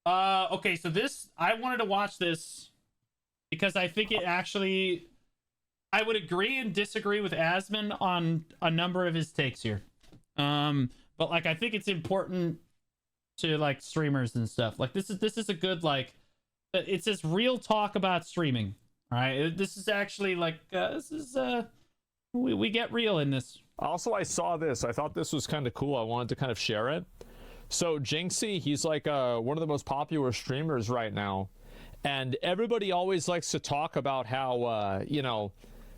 Okay, so this, I wanted to watch this because I think it actually, I would agree and disagree with Asmon on a number of his takes here. But like, I think it's important to like streamers and stuff. Like this is a good, like, it says real talk about streaming. All right, this is actually like this is we get real in this. Also, I saw this. I thought this was kind of cool. I wanted to kind of share it. So Jinxie, he's like one of the most popular streamers right now, and everybody always likes to talk about how you know,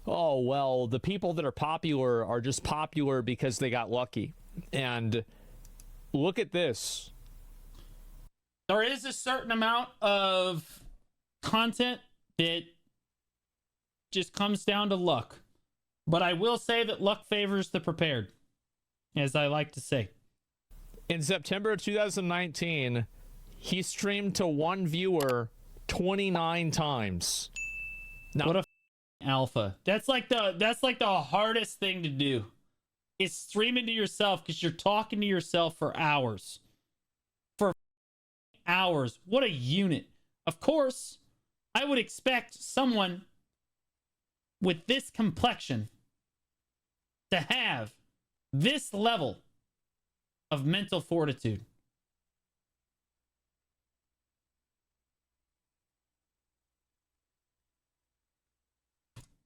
oh well, the people that are popular are just popular because they got lucky. And look at this. There is a certain amount of content that just comes down to luck. But I will say that luck favors the prepared, as I like to say. In September of 2019, he streamed to one viewer 29 times. Now, what a alpha. That's like the hardest thing to do. Is streaming to yourself because you're talking to yourself for hours. For hours. What a unit. Of course, I would expect someone with this complexion to have this level of mental fortitude.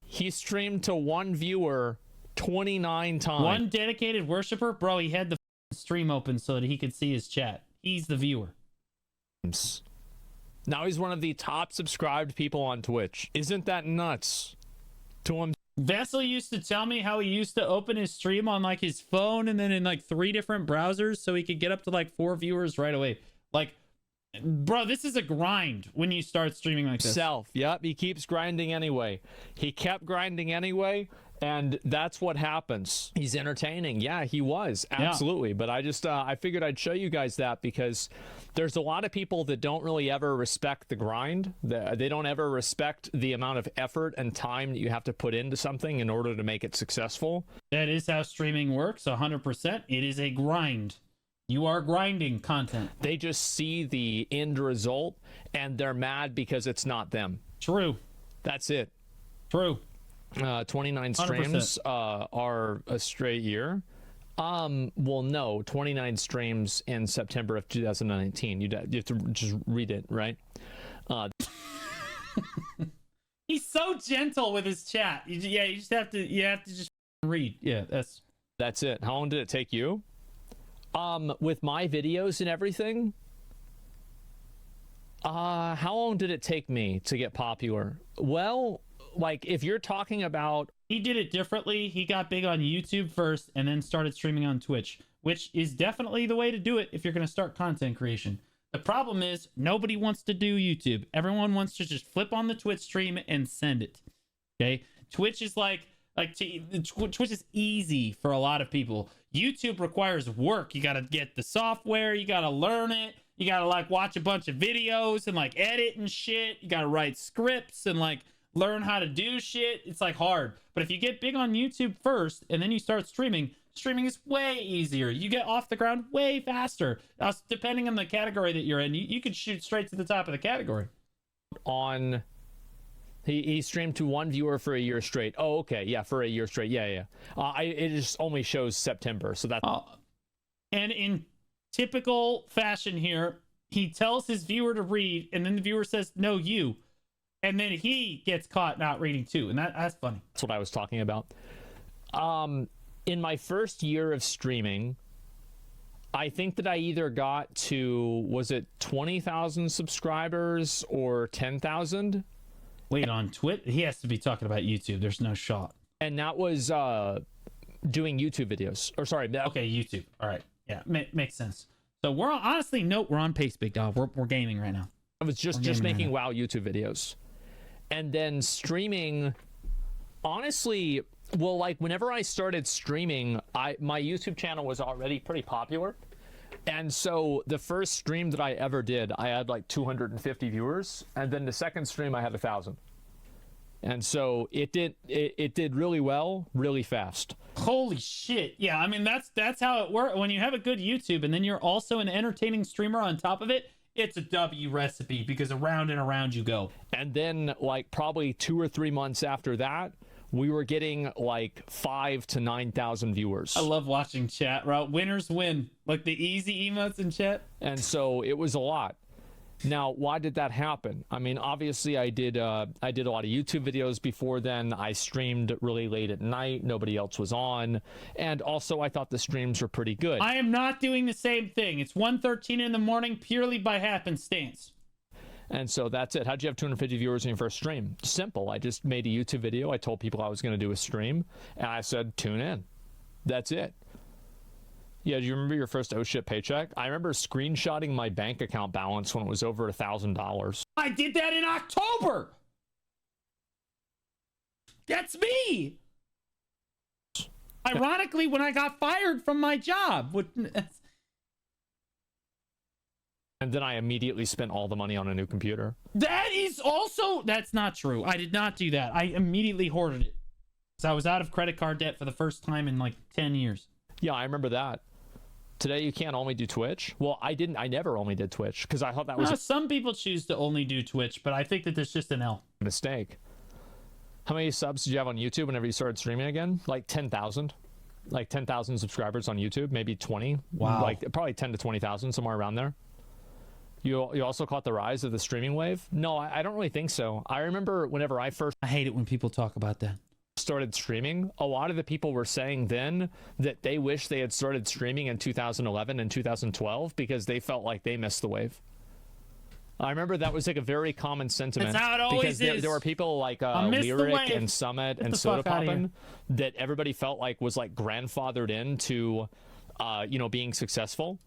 He streamed to one viewer 29 times. One dedicated worshiper? Bro, he had the stream open so that he could see his chat. He's the viewer. Now he's one of the top subscribed people on Twitch. Isn't that nuts? To him. Vessel used to tell me how he used to open his stream on like his phone and then in like 3 different browsers so he could get up to like 4 viewers right away. Like, bro, this is a grind when you start streaming like this. Yep, he keeps grinding anyway. He kept grinding anyway, and that's what happens. He's entertaining. Yeah, he was. Absolutely. Yeah. But I just, I figured I'd show you guys that because there's a lot of people that don't really ever respect the grind. They don't ever respect the amount of effort and time that you have to put into something in order to make it successful. That is how streaming works, 100%. It is a grind. You are grinding content. They just see the end result, and they're mad because it's not them. True. That's it. True. 29 streams are a straight year. Well, no, 29 streams in September of 2019. You have to just read it, right? He's so gentle with his chat. You just have to just read. Yeah, that's it. How long did it take you? With my videos and everything, how long did it take me to get popular? Well, like if you're talking about, he did it differently. He got big on YouTube first and then started streaming on Twitch, which is definitely the way to do it if you're going to start content creation. The problem is nobody wants to do YouTube. Everyone wants to just flip on the Twitch stream and send it. Okay. Twitch is Twitch is easy for a lot of people. YouTube requires work. You got to get the software. You got to learn it. You got to like watch a bunch of videos and like edit and shit. You got to write scripts and like learn how to do shit. It's like hard. But if you get big on YouTube first and then you start streaming is way easier. You get off the ground way faster. Depending on the category that you're in, you could shoot straight to the top of the category. He streamed to one viewer for a year straight. Oh, okay. Yeah, for a year straight. Yeah. It just only shows September. So that's... and in typical fashion here, he tells his viewer to read, and then the viewer says, no, you. And then he gets caught not reading too. And that's funny. That's what I was talking about. In my first year of streaming, I think that I either got to, was it 20,000 subscribers or 10,000? Wait, on Twitch? He has to be talking about YouTube. There's no shot. And that was doing YouTube videos. Or sorry. Okay, YouTube. All right. Yeah, makes sense. So we're on pace, big dog. We're gaming right now. I was just making WoW YouTube videos. And then streaming, honestly, well, like whenever I started streaming, my YouTube channel was already pretty popular. And so the first stream that I ever did, I had like 250 viewers, and then the second stream I had 1,000. And so it did really well, really fast. Holy shit. Yeah, I mean that's how it works. When you have a good YouTube and then you're also an entertaining streamer on top of it, it's a W recipe because around and around you go. And then like probably 2 or 3 months after that, we were getting like 5,000 to 9,000 viewers. I love watching chat, bro. Winners win. Like the easy emotes in chat. And so it was a lot. Now, why did that happen? I mean, obviously I did a lot of YouTube videos before then. I streamed really late at night. Nobody else was on. And also I thought the streams were pretty good. I am not doing the same thing. It's 1:13 in the morning purely by happenstance. And so that's it. How'd you have 250 viewers in your first stream? Simple. I just made a YouTube video. I told people I was going to do a stream. And I said, tune in. That's it. Yeah, do you remember your first oh shit paycheck? I remember screenshotting my bank account balance when it was over $1,000. I did that in October. That's me. Ironically, when I got fired from my job. And then I immediately spent all the money on a new computer. That is also, that's not true. I did not do that. I immediately hoarded it. So I was out of credit card debt for the first time in like 10 years. Yeah, I remember that. Today you can't only do Twitch. Well, I never only did Twitch because I thought that was some people choose to only do Twitch, but I think that there's just an L. a mistake. How many subs did you have on YouTube whenever you started streaming again? Like 10,000. Like 10,000 subscribers on YouTube, maybe 20. Wow. Like probably 10 to 20,000, somewhere around there. You also caught the rise of the streaming wave? No, I don't really think so. I remember whenever I first I hate it when people talk about that. started streaming, a lot of the people were saying then that they wish they had started streaming in 2011 and 2012 because they felt like they missed the wave. I remember that was like a very common sentiment. That's how it always because is. There were people like Lyric and Summit and Soda Poppin' that everybody felt like was like grandfathered into, being successul,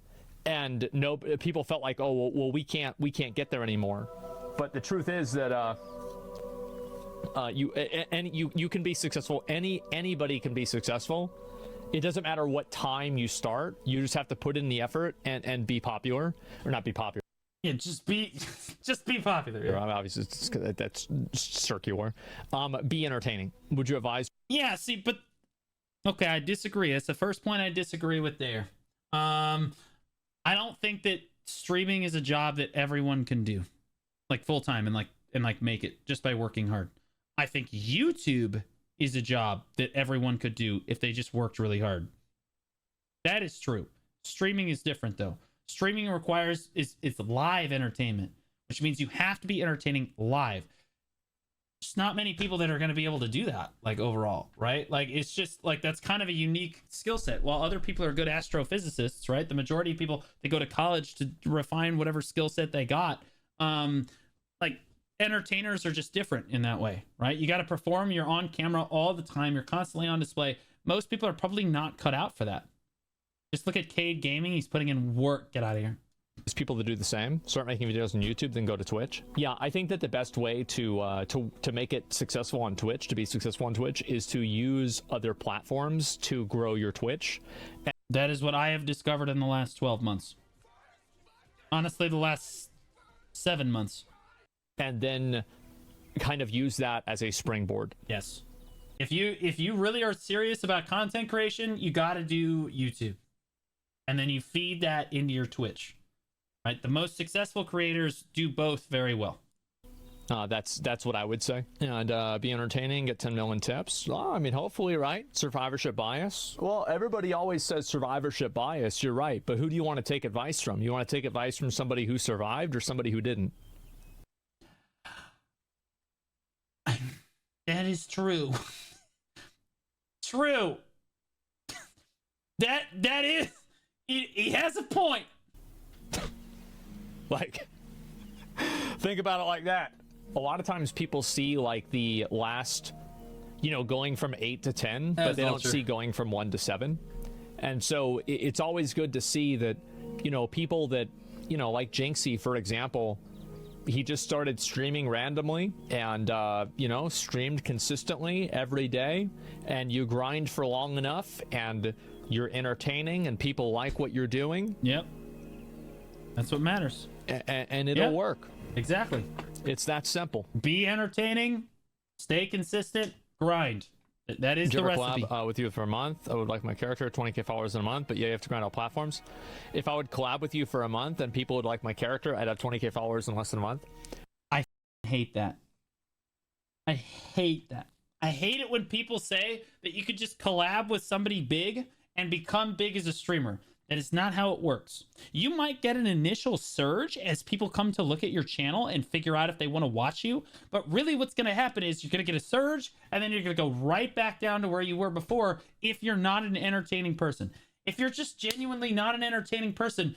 and no people felt like, oh well we can't get there anymore. But the truth is that you can be successful. Anybody can be successul. It doesn't matter what time you start. You just have to put in the effort and be popular, or not be popular. Yeah, just be popular. Yeah. Obviously, that's circular. Be entertaining. Would you advise? Yeah, see, but okay, I disagree. That's the first point I disagree with there. I don't think that streaming is a job that everyone can do, like full time and make it just by working hard. I think YouTube is a job that everyone could do if they just worked really hard. That is true. Streaming is different though. Streaming requires it's live entertainment, which means you have to be entertaining live. There's not many people that are going to be able to do that, like overall, right? Like it's just like that's kind of a unique skill set. While other people are good astrophysicists, right? The majority of people, they go to college to refine whatever skill set they got. Like entertainers are just different in that way, right? You got to perform. You're on camera all the time. You're constantly on display. Most people are probably not cut out for that. Just look at Cade Gaming. He's putting in work. Get out of here. There's people that do the same. Start making videos on YouTube, then go to Twitch. Yeah, I think that the best way to make it successful on Twitch, to be successful on Twitch, is to use other platforms to grow your Twitch. That is what I have discovered in the last 12 months. Honestly, the last 7 months. And then kind of use that as a springboard. Yes. If you really are serious about content creation, you got to do YouTube. And then you feed that into your Twitch. Right? The most successful creators do both very well. That's what I would say. And be entertaining, get 10 million tips. Oh, I mean, hopefully, right? Survivorship bias. Well, everybody always says survivorship bias. You're right. But who do you want to take advice from? You want to take advice from somebody who survived or somebody who didn't? That is true. True. That is... He has a point. Like, think about it like that. A lot of times people see like the last, going from 8 to 10, but they don't see going from 1 to 7. And so it's always good to see that, people that, like Jinxie, for example, he just started streaming randomly and, streamed consistently every day, and you grind for long enough and you're entertaining and people like what you're doing. Yep. That's what matters. And it'll work. Exactly. It's that simple. Be entertaining, stay consistent, grind. That is the Ever recipe. collab with you for a month? I would like my character, 20k followers in a month, but yeah, you have to grind out platforms. If I would collab with you for a month and people would like my character, I'd have 20k followers in less than a month. I hate that. I hate that. I hate it when people say that you could just collab with somebody big and become big as a streamer. That is not how it works. You might get an initial surge as people come to look at your channel and figure out if they want to watch you. But really what's going to happen is you're going to get a surge and then you're going to go right back down to where you were before if you're not an entertaining person. If you're just genuinely not an entertaining person,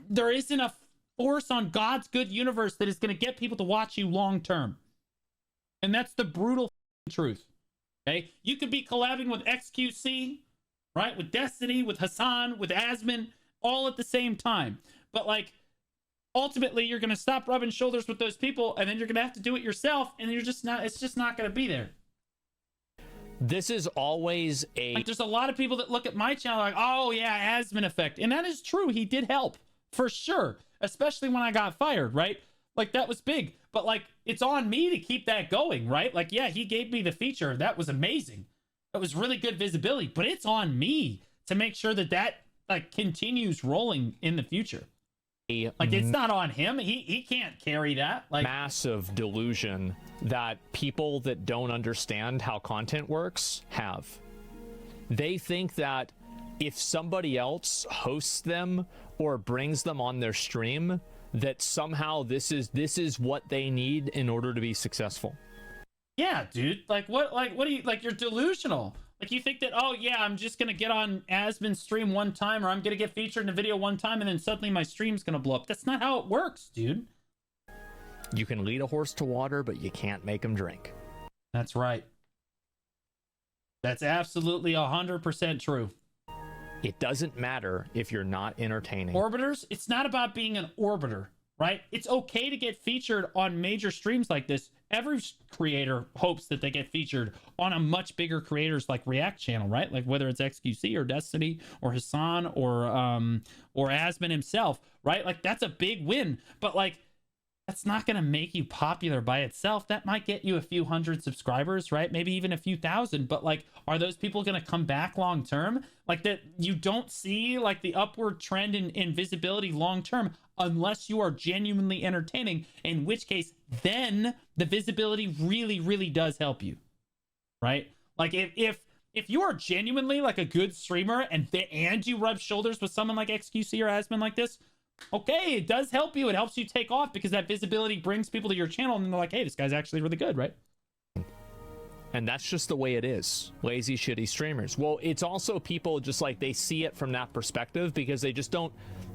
there isn't a force on God's good universe that is going to get people to watch you long term. And that's the brutal truth. Okay? You could be collabing with XQC, right? With Destiny, with Hassan, with Asmon, all at the same time. But like, ultimately, you're going to stop rubbing shoulders with those people, and then you're going to have to do it yourself, and you're just not, it's just not going to be there. This is always like, there's a lot of people that look at my channel like, oh yeah, Asmon effect. And that is true. He did help for sure. Especially when I got fired, right? Like, that was big. But like, it's on me to keep that going, right? Like, yeah, he gave me the feature. That was amazing. That was really good visibility, but it's on me to make sure that that like continues rolling in the future. Like, it's not on him. He can't carry that. Like, massive delusion that people that don't understand how content works have. They think that if somebody else hosts them or brings them on their stream, that somehow this is what they need in order to be successful. yeah, dude. Like, what do you, like, you're delusional. Like, you think that, oh yeah, I'm just gonna get on Asmon's stream one time, or I'm gonna get featured in a video one time, and then suddenly my stream's gonna blow up. That's not how it works, dude. You can lead a horse to water, but you can't make him drink. That's right. That's absolutely 100% true. It doesn't matter if you're not entertaining. Orbiters, it's not about being an orbiter, right? It's okay to get featured on major streams like this. Every creator hopes that they get featured on a much bigger creators like React channel, right? Like whether it's XQC or Destiny or Hassan or Asmon himself, right? Like, that's a big win. But like, that's not going to make you popular by itself. That might get you a few hundred subscribers, right? Maybe even a few thousand. But like, are those people going to come back long term? Like, that you don't see like the upward trend in visibility long term unless you are genuinely entertaining, in which case then the visibility really, really does help you, right? Like, if you are genuinely like a good streamer and you rub shoulders with someone like XQC or Asmon like this, okay, it does help you. It helps you take off because that visibility brings people to your channel and they're like, hey, this guy's actually really good, right? And that's just the way it is. Lazy, shitty streamers. Well, it's also people just like, they see it from that perspective because they just don't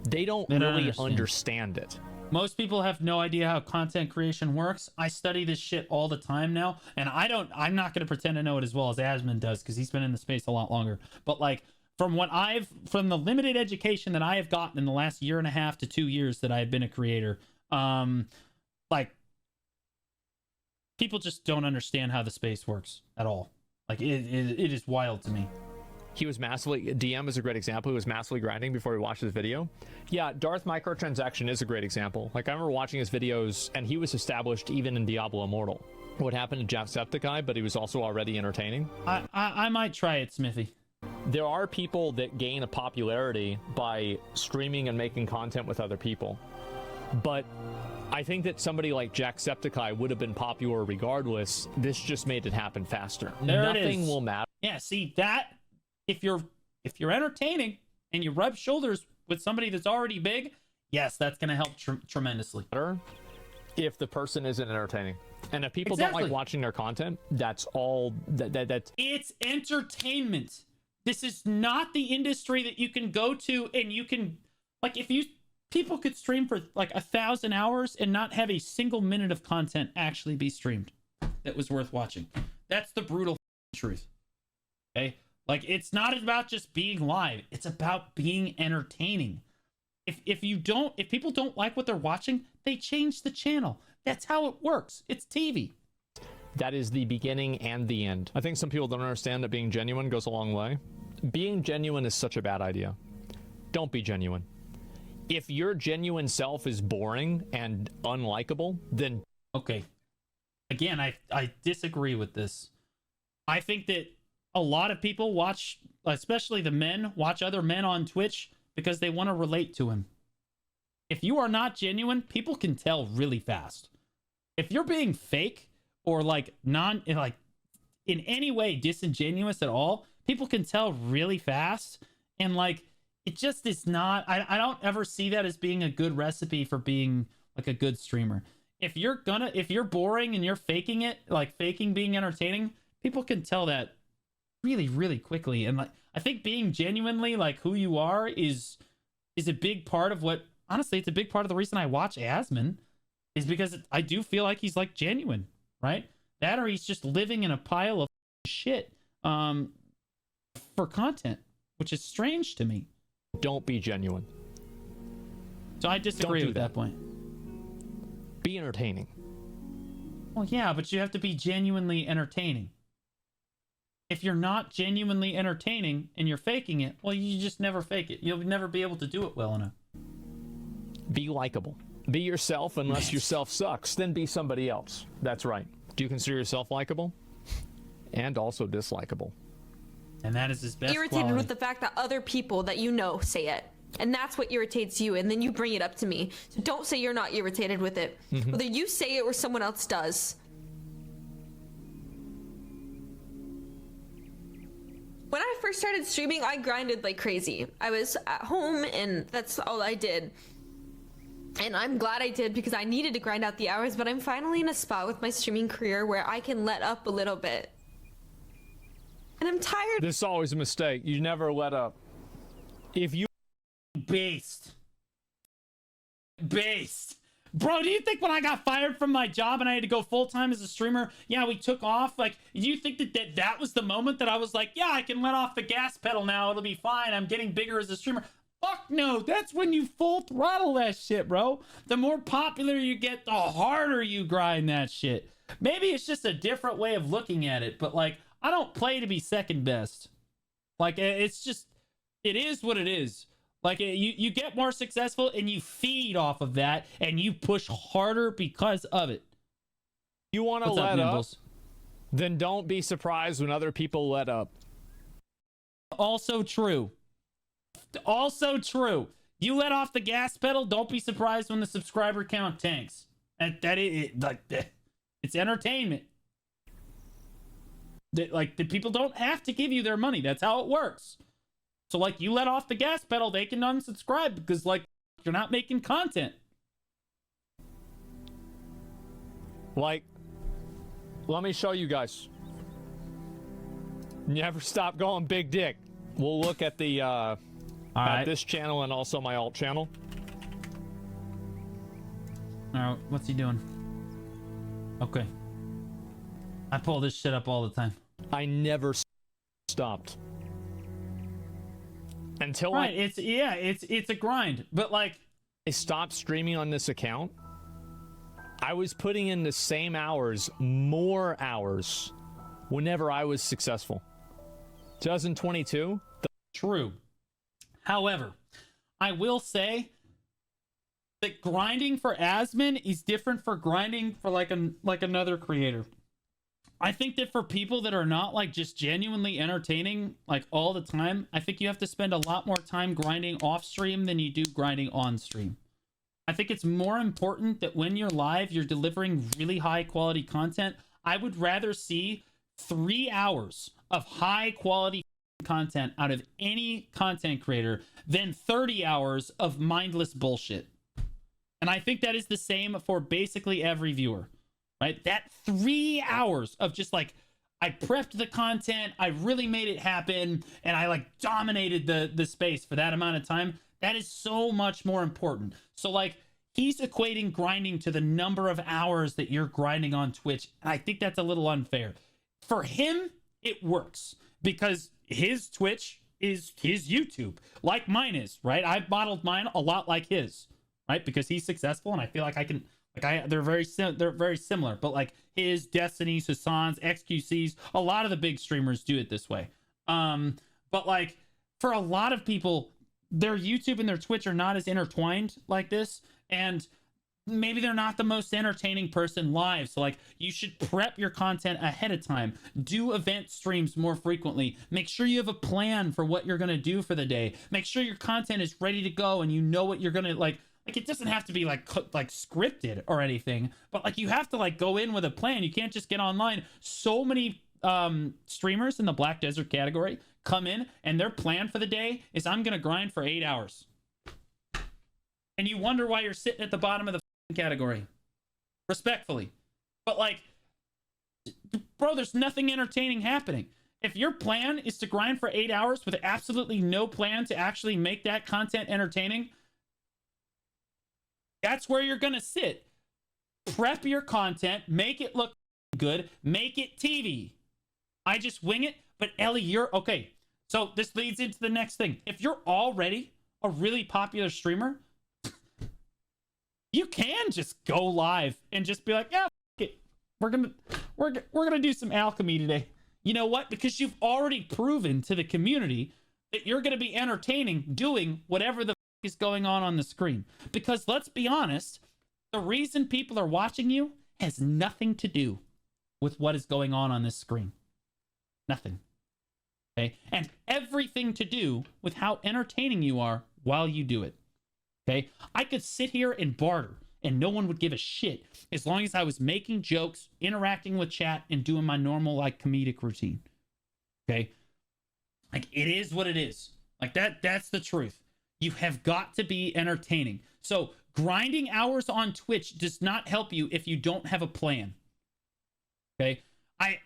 really understand it. Most people have no idea how content creation works. I study this shit all the time now, and I'm not going to pretend to know it as well as Asmon does because he's been in the space a lot longer. But like, from the limited education that I have gotten in the last 1.5 to 2 years that I've been a creator, like, people just don't understand how the space works at all. Like, it is wild to me. He was massively, DM is a great example. He was massively grinding before he watched his video. Yeah, Darth microtransaction is a great example. Like, I remember watching his videos and he was established even in Diablo Immortal. What happened to Jacksepticeye, but he was also already entertaining. I might try it, Smithy. There are people that gain a popularity by streaming and making content with other people. But I think that somebody like Jacksepticeye would have been popular regardless. This just made it happen faster. Nothing will matter. Yeah, see that, if you're entertaining and you rub shoulders with somebody that's already big, yes, that's going to help tremendously. If the person isn't entertaining. And if people don't like watching their content, that's all that's it's entertainment. This is not the industry that you can go to and you can, like, people could stream for like 1,000 hours and not have a single minute of content actually be streamed that was worth watching. That's the brutal truth. Okay? Like, it's not about just being live. It's about being entertaining. If people don't like what they're watching, they change the channel. That's how it works. It's TV. That is the beginning and the end. I think some people don't understand that being genuine goes a long way. Being genuine is such a bad idea. Don't be genuine. If your genuine self is boring and unlikable, then... Okay. Again, I disagree with this. I think that a lot of people watch, especially the men, watch other men on Twitch because they want to relate to him. If you are not genuine, people can tell really fast. If you're being fake or like in any way disingenuous at all, people can tell really fast. And like, it just is not, I don't ever see that as being a good recipe for being like a good streamer. If you're boring and you're faking it, like faking being entertaining, people can tell that really, really quickly. And like, I think being genuinely like who you are is a big part of what, honestly, it's a big part of the reason I watch Asmon, is because I do feel like he's like genuine, right? That or he's just living in a pile of shit for content, which is strange to me. Don't be genuine. So I disagree with that point. Be entertaining. Well, yeah, but you have to be genuinely entertaining. If you're not genuinely entertaining and you're faking it, well, you just never fake it. You'll never be able to do it well enough. Be likable. Be yourself unless yourself sucks. Then be somebody else. That's right. Do you consider yourself likable? And also dislikable. And that is his best irritated quality. with the fact that other people that you know say it. And that's what irritates you, and then you bring it up to me. So don't say you're not irritated with it. Whether you say it or someone else does. When I first started streaming, I grinded like crazy. I was at home, and that's all I did. And I'm glad I did, because I needed to grind out the hours, but I'm finally in a spot with my streaming career where I can let up a little bit. And I'm tired. This is always a mistake. You never let up. If you Based. Bro, do you think when I got fired from my job and I had to go full-time as a streamer, yeah, we took off? Like, do you think that was the moment that I was like, yeah, I can let off the gas pedal now, it'll be fine, I'm getting bigger as a streamer? Fuck no, that's when you full throttle that shit, bro. The more popular you get, the harder you grind that shit. Maybe it's just a different way of looking at it, but like, I don't play to be second best. Like, it's just, it is what it is. Like, you get more successful and you feed off of that and you push harder because of it. You want to What's let up, Nimbles? then don't be surprised when other people let up. Also true. Also true. You let off the gas pedal, don't be surprised when the subscriber count tanks. It's entertainment. The people don't have to give you their money. That's how it works. So, like, you let off the gas pedal, they can unsubscribe because, like, you're not making content. Like, let me show you guys. Never stop going big dick. We'll look at the at this channel and also my alt channel. All right, what's he doing? Okay. I pull this shit up all the time. I never stopped. Until Right, it's a grind, but like, I stopped streaming on this account, I was putting in the same hours, more hours, whenever I was successful. 2022? true. However, I will say that grinding for Asmon is different for grinding for like another creator. I think that for people that are not like just genuinely entertaining like all the time, I think you have to spend a lot more time grinding off stream than you do grinding on stream. I think it's more important that when you're live, you're delivering really high quality content. I would rather see 3 hours of high quality content out of any content creator than 30 hours of mindless bullshit. And I think that is the same for basically every viewer. Right? That 3 hours of just like, I prepped the content, I really made it happen, and I like dominated the space for that amount of time. That is so much more important. So like, he's equating grinding to the number of hours that you're grinding on Twitch. And I think that's a little unfair. For him, it works because his Twitch is his YouTube, like mine is, right? I've modeled mine a lot like his, right? Because he's successful and I feel like I can... they're very similar, but like his, Destiny's, Hassan's, XQC's, a lot of the big streamers do it this way. But like for a lot of people, their YouTube and their Twitch are not as intertwined like this, and maybe they're not the most entertaining person live. So like you should prep your content ahead of time. Do event streams more frequently. Make sure you have a plan for what you're going to do for the day. Make sure your content is ready to go and you know what you're going to like it doesn't have to be like scripted or anything, but like you have to like go in with a plan. You can't just get online. So many streamers in the Black Desert category come in and their plan for the day is I'm going to grind for 8 hours. And you wonder why you're sitting at the bottom of the category, respectfully. But like, bro, there's nothing entertaining happening. If your plan is to grind for 8 hours with absolutely no plan to actually make that content entertaining, that's where you're gonna sit. Prep your content, make it look good, make it TV. I just wing it. But Ellie, you're okay. So this leads into the next thing. If you're already a really popular streamer, you can just go live and just be like, yeah, f it. We're gonna do some alchemy today. You know what? Because you've already proven to the community that you're gonna be entertaining doing whatever the f is going on the screen. Because let's be honest, the reason people are watching you has nothing to do with what is going on this screen. Nothing. Okay? And everything to do with how entertaining you are while you do it. Okay? I could sit here and barter and no one would give a shit as long as I was making jokes, interacting with chat, and doing my normal like comedic routine. Okay? Like it is what it is. Like that's the truth. You have got to be entertaining. So grinding hours on Twitch does not help you if you don't have a plan. Okay? I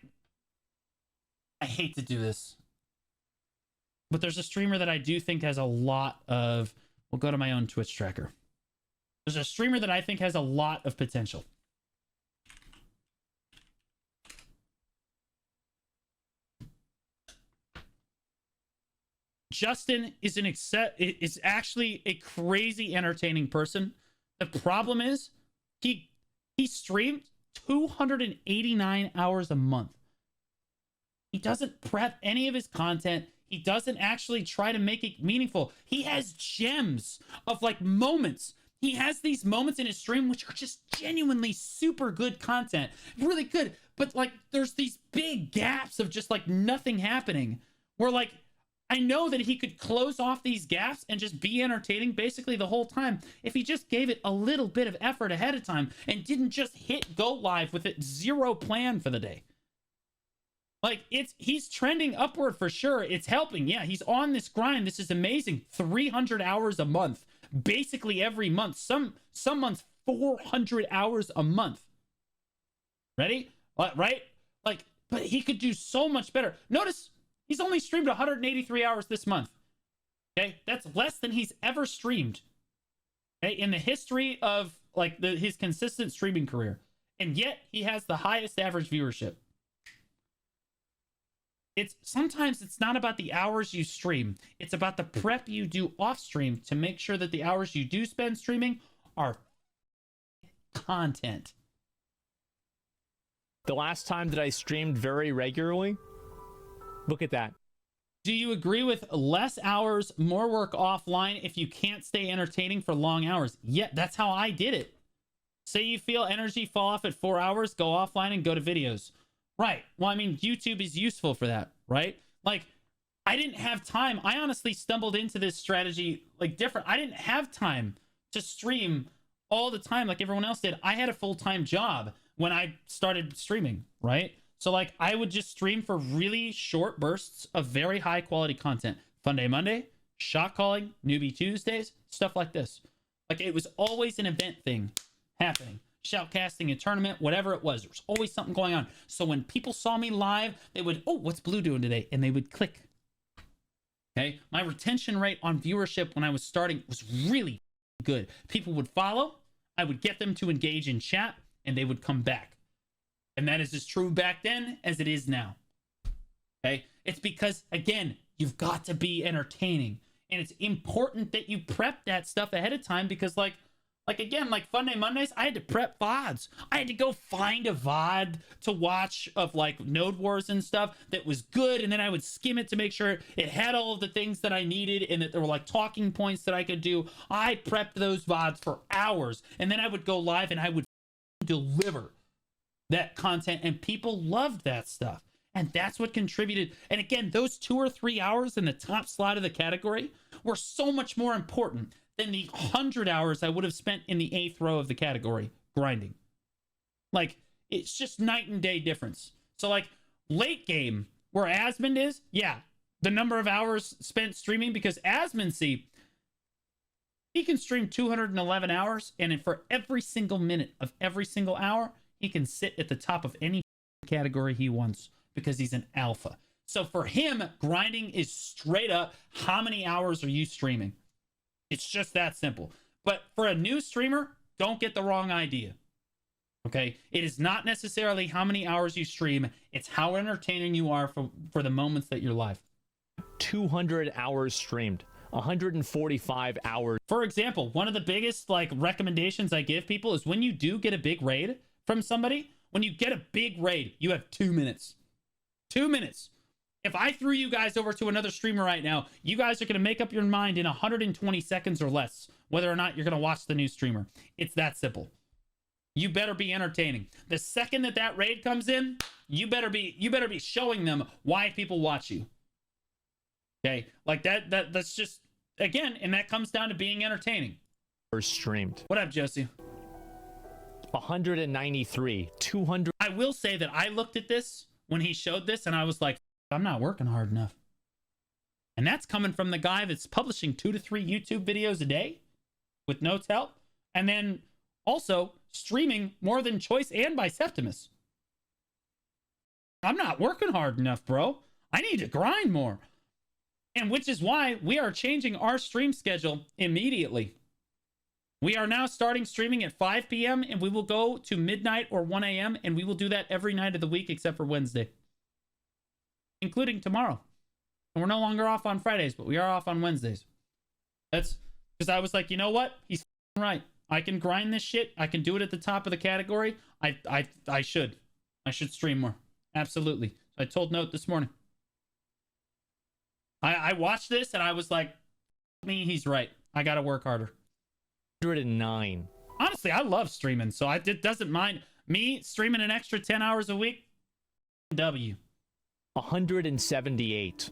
hate to do this, but there's a streamer that I do think has a lot of, we'll go to my own Twitch tracker. There's a streamer that I think has a lot of potential. Justin is is actually a crazy entertaining person. The problem is he streamed 289 hours a month. He doesn't prep any of his content. He doesn't actually try to make it meaningful. He has gems of like moments. He has these moments in his stream which are just genuinely super good content. Really good. But like there's these big gaps of just like nothing happening where like I know that he could close off these gaps and just be entertaining basically the whole time if he just gave it a little bit of effort ahead of time and didn't just hit go live with it zero plan for the day. Like he's trending upward for sure. It's helping. Yeah, he's on this grind. This is amazing. 300 hours a month, basically every month. Some months 400 hours a month. Ready? Right? Like, but he could do so much better. Notice he's only streamed 183 hours this month. Okay, that's less than he's ever streamed. Okay, in the history of like his consistent streaming career, and yet he has the highest average viewership. Sometimes it's not about the hours you stream. It's about the prep you do off stream to make sure that the hours you do spend streaming are content. The last time that I streamed very regularly, look at that. Do you agree with less hours, more work offline if you can't stay entertaining for long hours? Yeah, that's how I did it. Say you feel energy fall off at 4 hours, go offline and go to videos. Right. Well, I mean, YouTube is useful for that, right? Like, I didn't have time. I honestly stumbled into this strategy like different. I didn't have time to stream all the time like everyone else did. I had a full-time job when I started streaming, right? So like I would just stream for really short bursts of very high quality content. Funday Monday, shot calling, newbie Tuesdays, stuff like this. Like it was always an event thing happening. Shoutcasting a tournament, whatever it was, there was always something going on. So when people saw me live, they would, oh, what's Blue doing today? And they would click. Okay. My retention rate on viewership when I was starting was really good. People would follow. I would get them to engage in chat and they would come back. And that is as true back then as it is now. Okay. It's because, again, you've got to be entertaining. And it's important that you prep that stuff ahead of time because, like Like, again, like Funday Mondays, I had to prep VODs. I had to go find a VOD to watch of like Node Wars and stuff that was good. And then I would skim it to make sure it had all of the things that I needed and that there were like talking points that I could do. I prepped those VODs for hours. And then I would go live and I would deliver that content. And people loved that stuff. And that's what contributed. And again, those 2 or 3 hours in the top slot of the category were so much more important than the 100 hours I would have spent in the 8th row of the category grinding. Like, it's just night and day difference. So like late game where Asmon is, yeah, the number of hours spent streaming, because Asmon, see, he can stream 211 hours, and for every single minute of every single hour, he can sit at the top of any category he wants because he's an alpha. So for him, grinding is straight up, how many hours are you streaming? It's just that simple. But for a new streamer, don't get the wrong idea. Okay? It is not necessarily how many hours you stream. It's how entertaining you are for the moments that you're live. 200 hours streamed. 145 hours. For example, one of the biggest like recommendations I give people is when you do get a big raid from somebody, when you get a big raid, you have 2 minutes. 2 minutes. If I threw you guys over to another streamer right now, you guys are going to make up your mind in 120 seconds or less whether or not you're going to watch the new streamer. It's that simple. You better be entertaining. The second that that raid comes in, you better be showing them why people watch you. Okay? Like that's just, again, and that comes down to being entertaining. Streamed. What up, Jesse? 193, 200. I will say that I looked at this when he showed this and I was like, I'm not working hard enough. And that's coming from the guy that's publishing 2 to 3 YouTube videos a day with Notes help. And then also streaming more than Choice and Biseptimus. I'm not working hard enough, bro. I need to grind more. And which is why we are changing our stream schedule immediately. We are now starting streaming at 5 p.m. and we will go to midnight or 1 a.m. and we will do that every night of the week except for Wednesday. Including tomorrow. And we're no longer off on Fridays, but we are off on Wednesdays. That's because I was like, you know what? He's right. I can grind this shit. I can do it at the top of the category. I should stream more. Absolutely. I told Note this morning. I watched this and I was like, me, he's right. I got to work harder. 109. Honestly, I love streaming, so it doesn't mind me streaming an extra 10 hours a week. W. 178.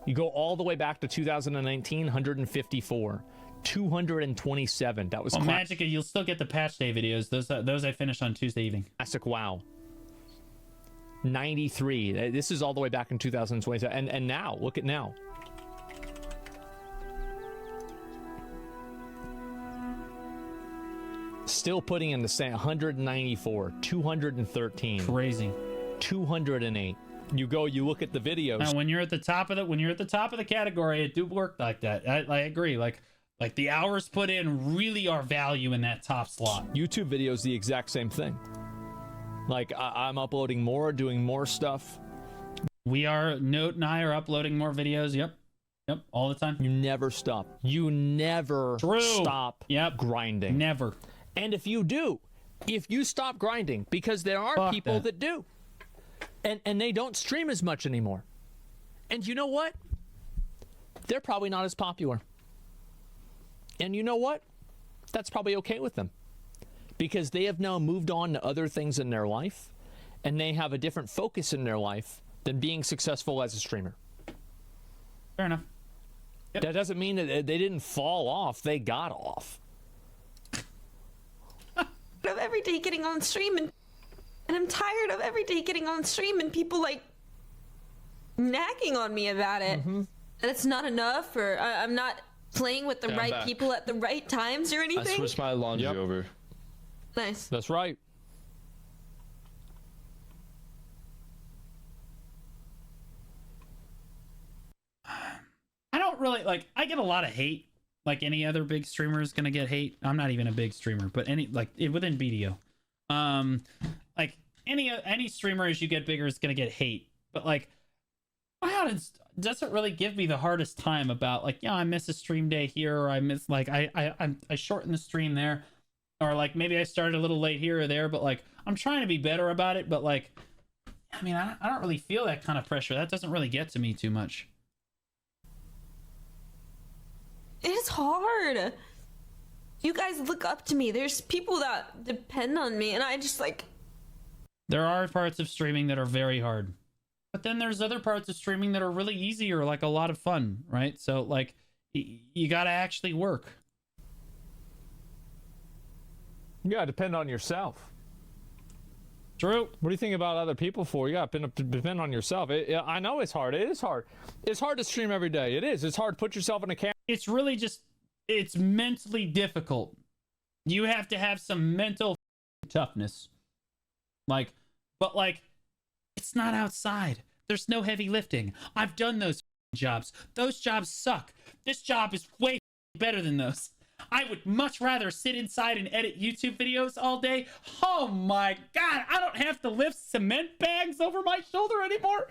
You go all the way back to 2019, 154. 227. That was Magica, you'll still get the patch day videos. Those I finished on Tuesday evening. Classic WoW. 93. This is all the way back in 2027. And now, look at now. Still putting in the same 194, 213. Crazy. 208. You look at the videos. Now, when you're at the top of the category, it do work like that. I agree. Like the hours put in really are value in that top slot. YouTube videos, the exact same thing. Like I'm uploading more, doing more stuff. Note and I are uploading more videos. Yep, all the time. You never stop. You never stop grinding. Never. And if you stop grinding, because there are people that do, and they don't stream as much anymore. And you know what? They're probably not as popular. And you know what? That's probably okay with them. Because they have now moved on to other things in their life, and they have a different focus in their life than being successful as a streamer. Fair enough. Yep. That doesn't mean that they didn't fall off. They got off. Of every day getting on stream and I'm tired of every day getting on stream and people like nagging on me about it. And it's not enough, or I'm not playing with the right people at the right times or anything. I switched my laundry over. Nice. That's right. I don't really I get a lot of hate. Like any other big streamer is gonna get hate. I'm not even a big streamer, but within BDO, like any streamer as you get bigger is gonna get hate. But like, wow, doesn't really give me the hardest time about like, yeah, I miss a stream day here, or I miss like I shortened the stream there, or like maybe I started a little late here or there, but like I'm trying to be better about it. But like, I mean, I don't really feel that kind of pressure. That doesn't really get to me too much. It's hard. You guys look up to me. There's people that depend on me, and I just like. There are parts of streaming that are very hard, but then there's other parts of streaming that are really easy or like a lot of fun, right? So like, you gotta actually work. You gotta depend on yourself. True. What do you think about other people for? You gotta depend on yourself. I know it's hard. It is hard. It's hard to stream every day. It is. It's hard to put yourself in a camera. It's really just, it's mentally difficult. You have to have some mental toughness. Like, but like, it's not outside. There's no heavy lifting. I've done those jobs. Those jobs suck. This job is way better than those. I would much rather sit inside and edit YouTube videos all day. Oh my God, I don't have to lift cement bags over my shoulder anymore.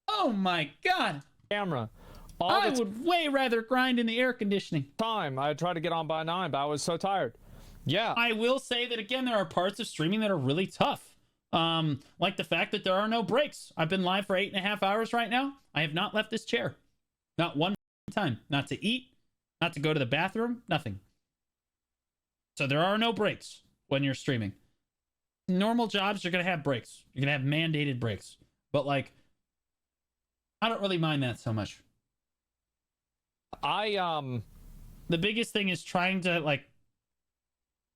Oh my God. Camera. I would way rather grind in the air conditioning. I tried to get on by 9, but I was so tired. Yeah. I will say that again, there are parts of streaming that are really tough. Like the fact that there are no breaks. I've been live for 8.5 hours right now. I have not left this chair. Not one time. Not to eat. Not to go to the bathroom, nothing. So there are no breaks when you're streaming. Normal jobs, you're going to have breaks. You're going to have mandated breaks. But like, I don't really mind that so much. The biggest thing is trying to like,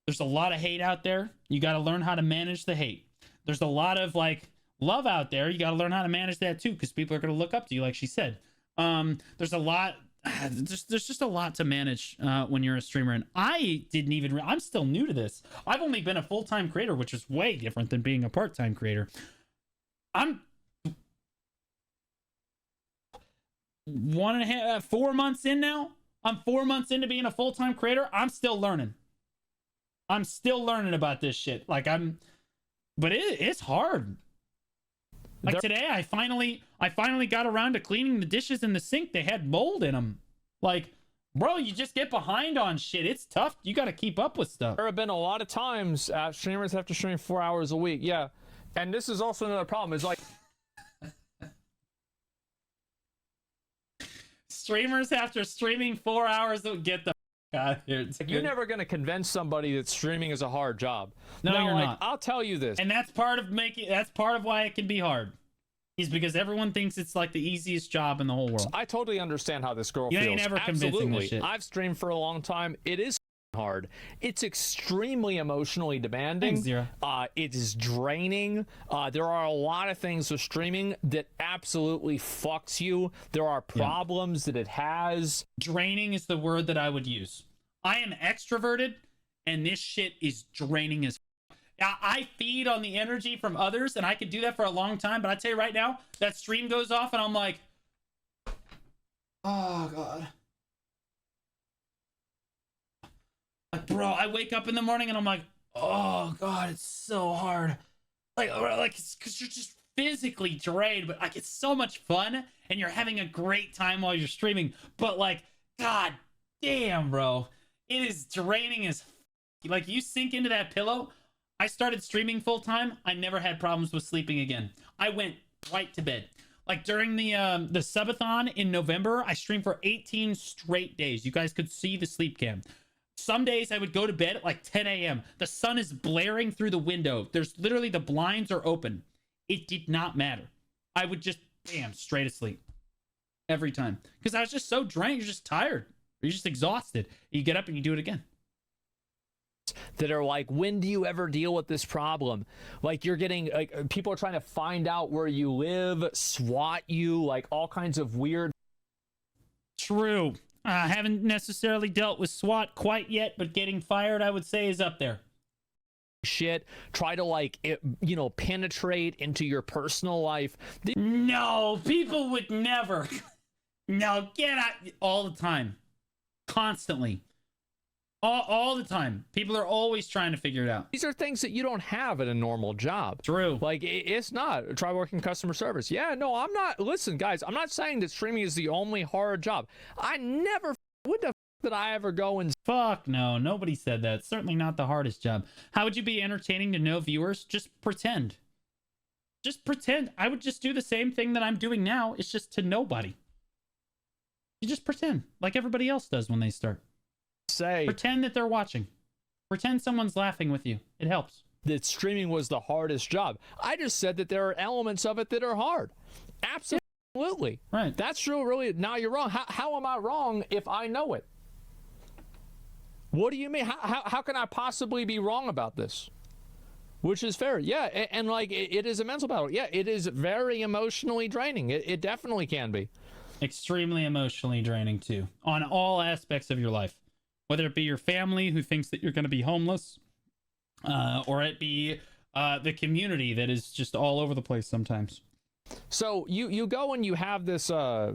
there's a lot of hate out there. You got to learn how to manage the hate. There's a lot of like love out there. You got to learn how to manage that too, because people are going to look up to you, like she said. There's a lot. There's just a lot to manage when you're a streamer, and I didn't even I'm still new to this. I've only been a full-time creator, which is way different than being a part-time creator. I'm 4 months in now. I'm 4 months into being a full-time creator. I'm still learning. I'm still learning about this shit. Like but it's hard. Like today, I finally got around to cleaning the dishes in the sink. They had mold in them. Like, bro, you just get behind on shit. It's tough. You got to keep up with stuff. There have been a lot of times streamers have to stream 4 hours a week. Yeah. And this is also another problem. It's like streamers after streaming 4 hours, get the out here. You're never going to convince somebody that streaming is a hard job. No, you're not. I'll tell you this. And that's part of why it can be hard. Is because everyone thinks it's like the easiest job in the whole world. I totally understand how this girl feels. You ain't never convincing this shit. I've streamed for a long time. It is hard. It's extremely emotionally demanding. Zero. It is draining. There are a lot of things with streaming that absolutely fucks you. There are problems that it has. Draining is the word that I would use. I am extroverted, and this shit is draining as I feed on the energy from others, and I could do that for a long time, but I tell you right now, that stream goes off, and I'm like, oh, God. Like, bro, I wake up in the morning, and I'm like, oh, God, it's so hard. Like it's because you're just physically drained, but, like, it's so much fun, and you're having a great time while you're streaming, but, like, God damn, bro. It is draining as like, you sink into that pillow. I started streaming full time. I never had problems with sleeping again. I went right to bed. Like during the subathon in November, I streamed for 18 straight days. You guys could see the sleep cam. Some days I would go to bed at like 10 a.m. The sun is blaring through the window. There's literally the blinds are open. It did not matter. I would just, bam, straight asleep every time. Because I was just so drained. You're just tired. You're just exhausted. You get up and you do it again. That are like, when do you ever deal with this problem? Like, you're getting like people are trying to find out where you live, SWAT you, like all kinds of weird. True. I haven't necessarily dealt with SWAT quite yet, but getting fired, I would say, is up there. Shit, try to like penetrate into your personal life. No, people would never. No, get out all the time, constantly. All the time. People are always trying to figure it out. These are things that you don't have at a normal job. True. Like, it's not. Try working customer service. Yeah, no, I'm not. Listen, guys, I'm not saying that streaming is the only hard job. I never would have that I ever go and... Fuck no, nobody said that. It's certainly not the hardest job. How would you be entertaining to no viewers? Just pretend. Just pretend. I would just do the same thing that I'm doing now. It's just to nobody. You just pretend like everybody else does when they start. Say pretend that they're watching. Pretend someone's laughing with you. It helps. That streaming was the hardest job. I just said that there are elements of it that are hard. Absolutely. Yeah. Right. That's true. Really. Now you're wrong. How am I wrong if I know it? What do you mean? How can I possibly be wrong about this? Which is fair. Yeah. And like, it is a mental battle. Yeah. It is very emotionally draining. It definitely can be. Extremely emotionally draining too. On all aspects of your life. Whether it be your family who thinks that you're going to be homeless, or it be the community that is just all over the place sometimes. So you go and you have this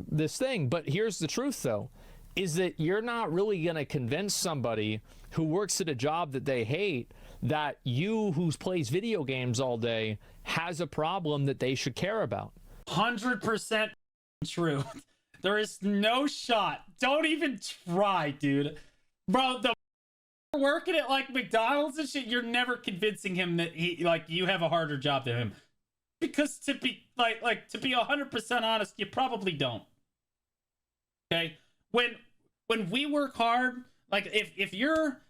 this thing, but here's the truth though, is that you're not really going to convince somebody who works at a job that they hate that you who plays video games all day has a problem that they should care about. 100% true. There is no shot. Don't even try, dude. Bro, the working at like McDonald's and shit, you're never convincing him that he like you have a harder job than him. Because to be like to be 100% honest, you probably don't. Okay? When we work hard, like if you're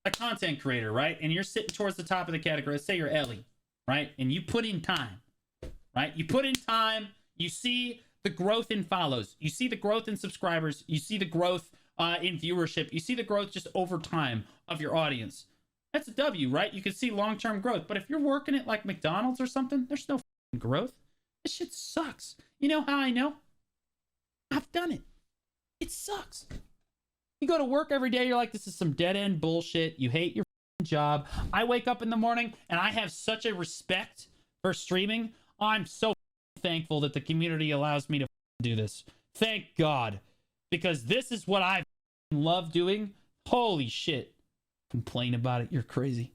a content creator, right? And you're sitting towards the top of the category, let's say you're Ellie, right? And you put in time. Right? You put in time, you see the growth in follows, you see the growth in subscribers, you see the growth in viewership, you see the growth just over time of your audience. That's a W, right? You can see long-term growth. But if you're working at like McDonald's or something, there's no growth. This shit sucks. You know how I know? I've done it. It sucks. You go to work every day, you're like, this is some dead-end bullshit. You hate your job. I wake up in the morning and I have such a respect for streaming. I'm so thankful that the community allows me to do this. Thank God. Because this is what I love doing. Holy shit. Complain about it. You're crazy.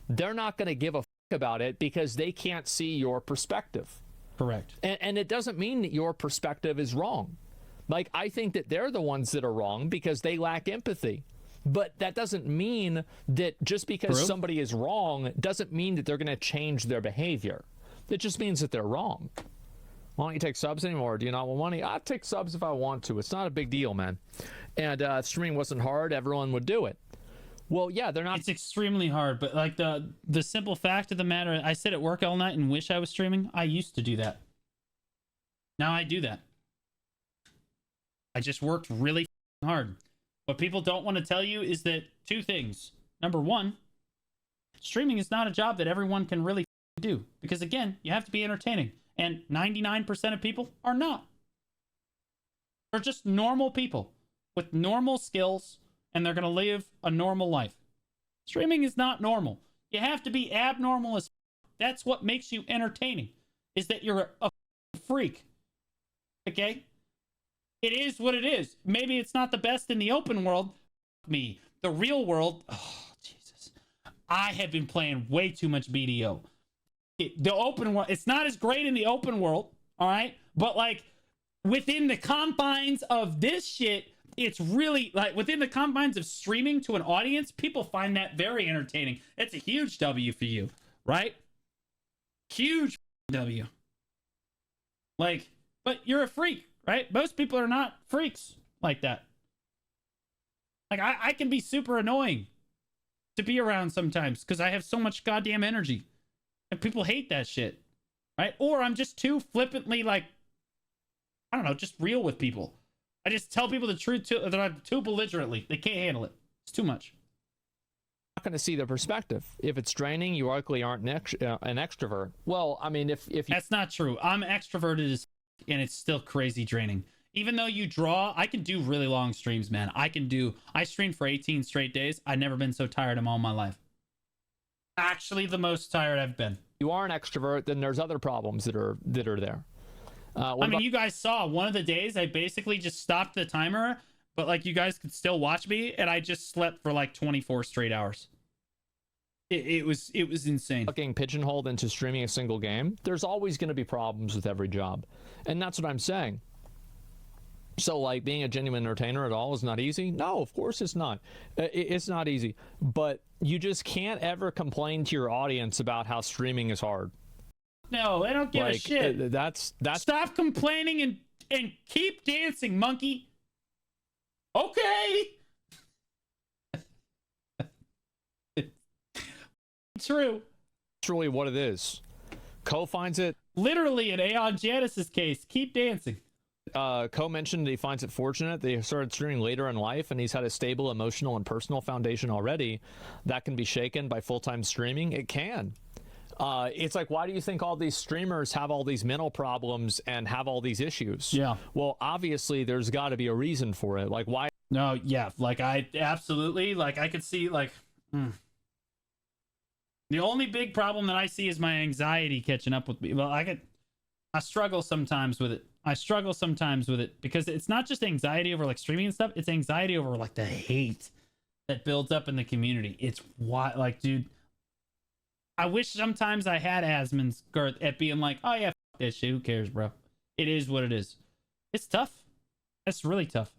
They're not going to give a about it because they can't see your perspective. Correct. And it doesn't mean that your perspective is wrong. Like, I think that they're the ones that are wrong because they lack empathy. But that doesn't mean that just because somebody is wrong doesn't mean that they're going to change their behavior. It just means that they're wrong. Why don't you take subs anymore? Do you not want money? I'd take subs if I want to. It's not a big deal, man. And if streaming wasn't hard, everyone would do it. Well, yeah, they're not. It's extremely hard, but like the simple fact of the matter, I sit at work all night and wish I was streaming. I used to do that. Now I do that. I just worked really hard. What people don't want to tell you is that two things. Number one, streaming is not a job that everyone can really do. Because again, you have to be entertaining. And 99% of people are not. They're just normal people with normal skills, and they're going to live a normal life. Streaming is not normal. You have to be abnormal as that's what makes you entertaining, is that you're a freak. Okay? It is what it is. Maybe it's not the best in the open world. Me. The real world. Oh, Jesus. I have been playing way too much BDO. The open world, it's not as great in the open world, all right? But like within the confines of this shit, it's really like within the confines of streaming to an audience, people find that very entertaining. It's a huge W for you, right? Huge W. Like, but you're a freak, right? Most people are not freaks like that. Like I can be super annoying to be around sometimes because I have so much goddamn energy. And people hate that shit, right? Or I'm just too flippantly, like, I don't know, just real with people. I just tell people the truth that I'm too belligerently. They can't handle it. It's too much. Not going to see the perspective. If it's draining, you likely aren't an extrovert. Well, I mean, if you... That's not true. I'm extroverted as and it's still crazy draining. Even though you draw, I can do really long streams, man. I streamed for 18 straight days. I've never been so tired in all my life. Actually the most tired I've been. You are an extrovert, then there's other problems that are there. I mean, you guys saw one of the days I basically just stopped the timer, but like you guys could still watch me, and I just slept for like 24 straight hours. It was insane. Getting pigeonholed into streaming a single game, there's always going to be problems with every job, and that's what I'm saying. So like being a genuine entertainer at all is not easy. No, of course it's not. It's not easy, but you just can't ever complain to your audience about how streaming is hard. No, I don't give a shit. That's Stop complaining and keep dancing, monkey. Okay. True. That's really what it is. Co finds it. Literally in Aeon Janice's case, keep dancing. Co mentioned that he finds it fortunate they started streaming later in life, and he's had a stable emotional and personal foundation already that can be shaken by full-time streaming. It can. It's like, why do you think all these streamers have all these mental problems and have all these issues? Yeah. Well, obviously there's got to be a reason for it. Like, why? No, yeah, like I absolutely, like I could see like the only big problem that I see is my anxiety catching up with me. Well, I struggle sometimes with it. Because it's not just anxiety over like streaming and stuff. It's anxiety over like the hate that builds up in the community. It's why, like, dude, I wish sometimes I had Asmongold at being like, oh yeah, f that shit, who cares, bro? It is what it is. It's tough. It's really tough.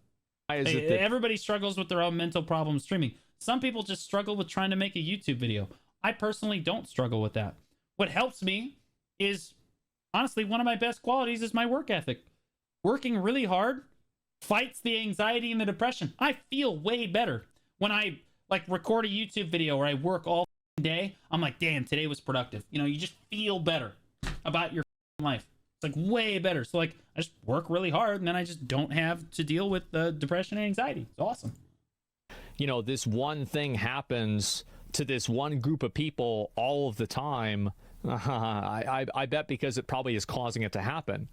Everybody struggles with their own mental problems streaming. Some people just struggle with trying to make a YouTube video. I personally don't struggle with that. What helps me is, honestly, one of my best qualities is my work ethic. Working really hard fights the anxiety and the depression. I feel way better when I like record a YouTube video or I work all day. I'm like, damn, today was productive. You know, you just feel better about your life. It's like way better. So like I just work really hard and then I just don't have to deal with the depression and anxiety. It's awesome. You know, this one thing happens to this one group of people all of the time. I bet because it probably is causing it to happen.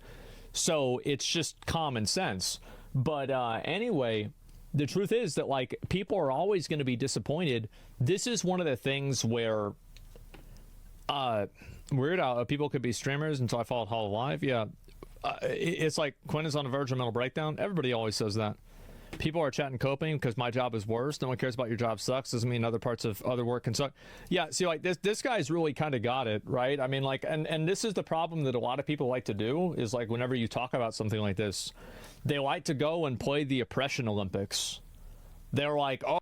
So it's just common sense. But anyway, the truth is that like people are always going to be disappointed. This is one of the things where people could be streamers until I followed Hollow Live. Yeah, it's like Quinn is on the verge of mental breakdown. Everybody always says that. People are chatting coping because my job is worse. No one cares about your job sucks. Doesn't mean other parts of other work can suck. Yeah, see, like this guy's really kind of got it, right? I mean, like, and this is the problem that a lot of people like to do is like whenever you talk about something like this, they like to go and play the oppression Olympics. They're like, oh,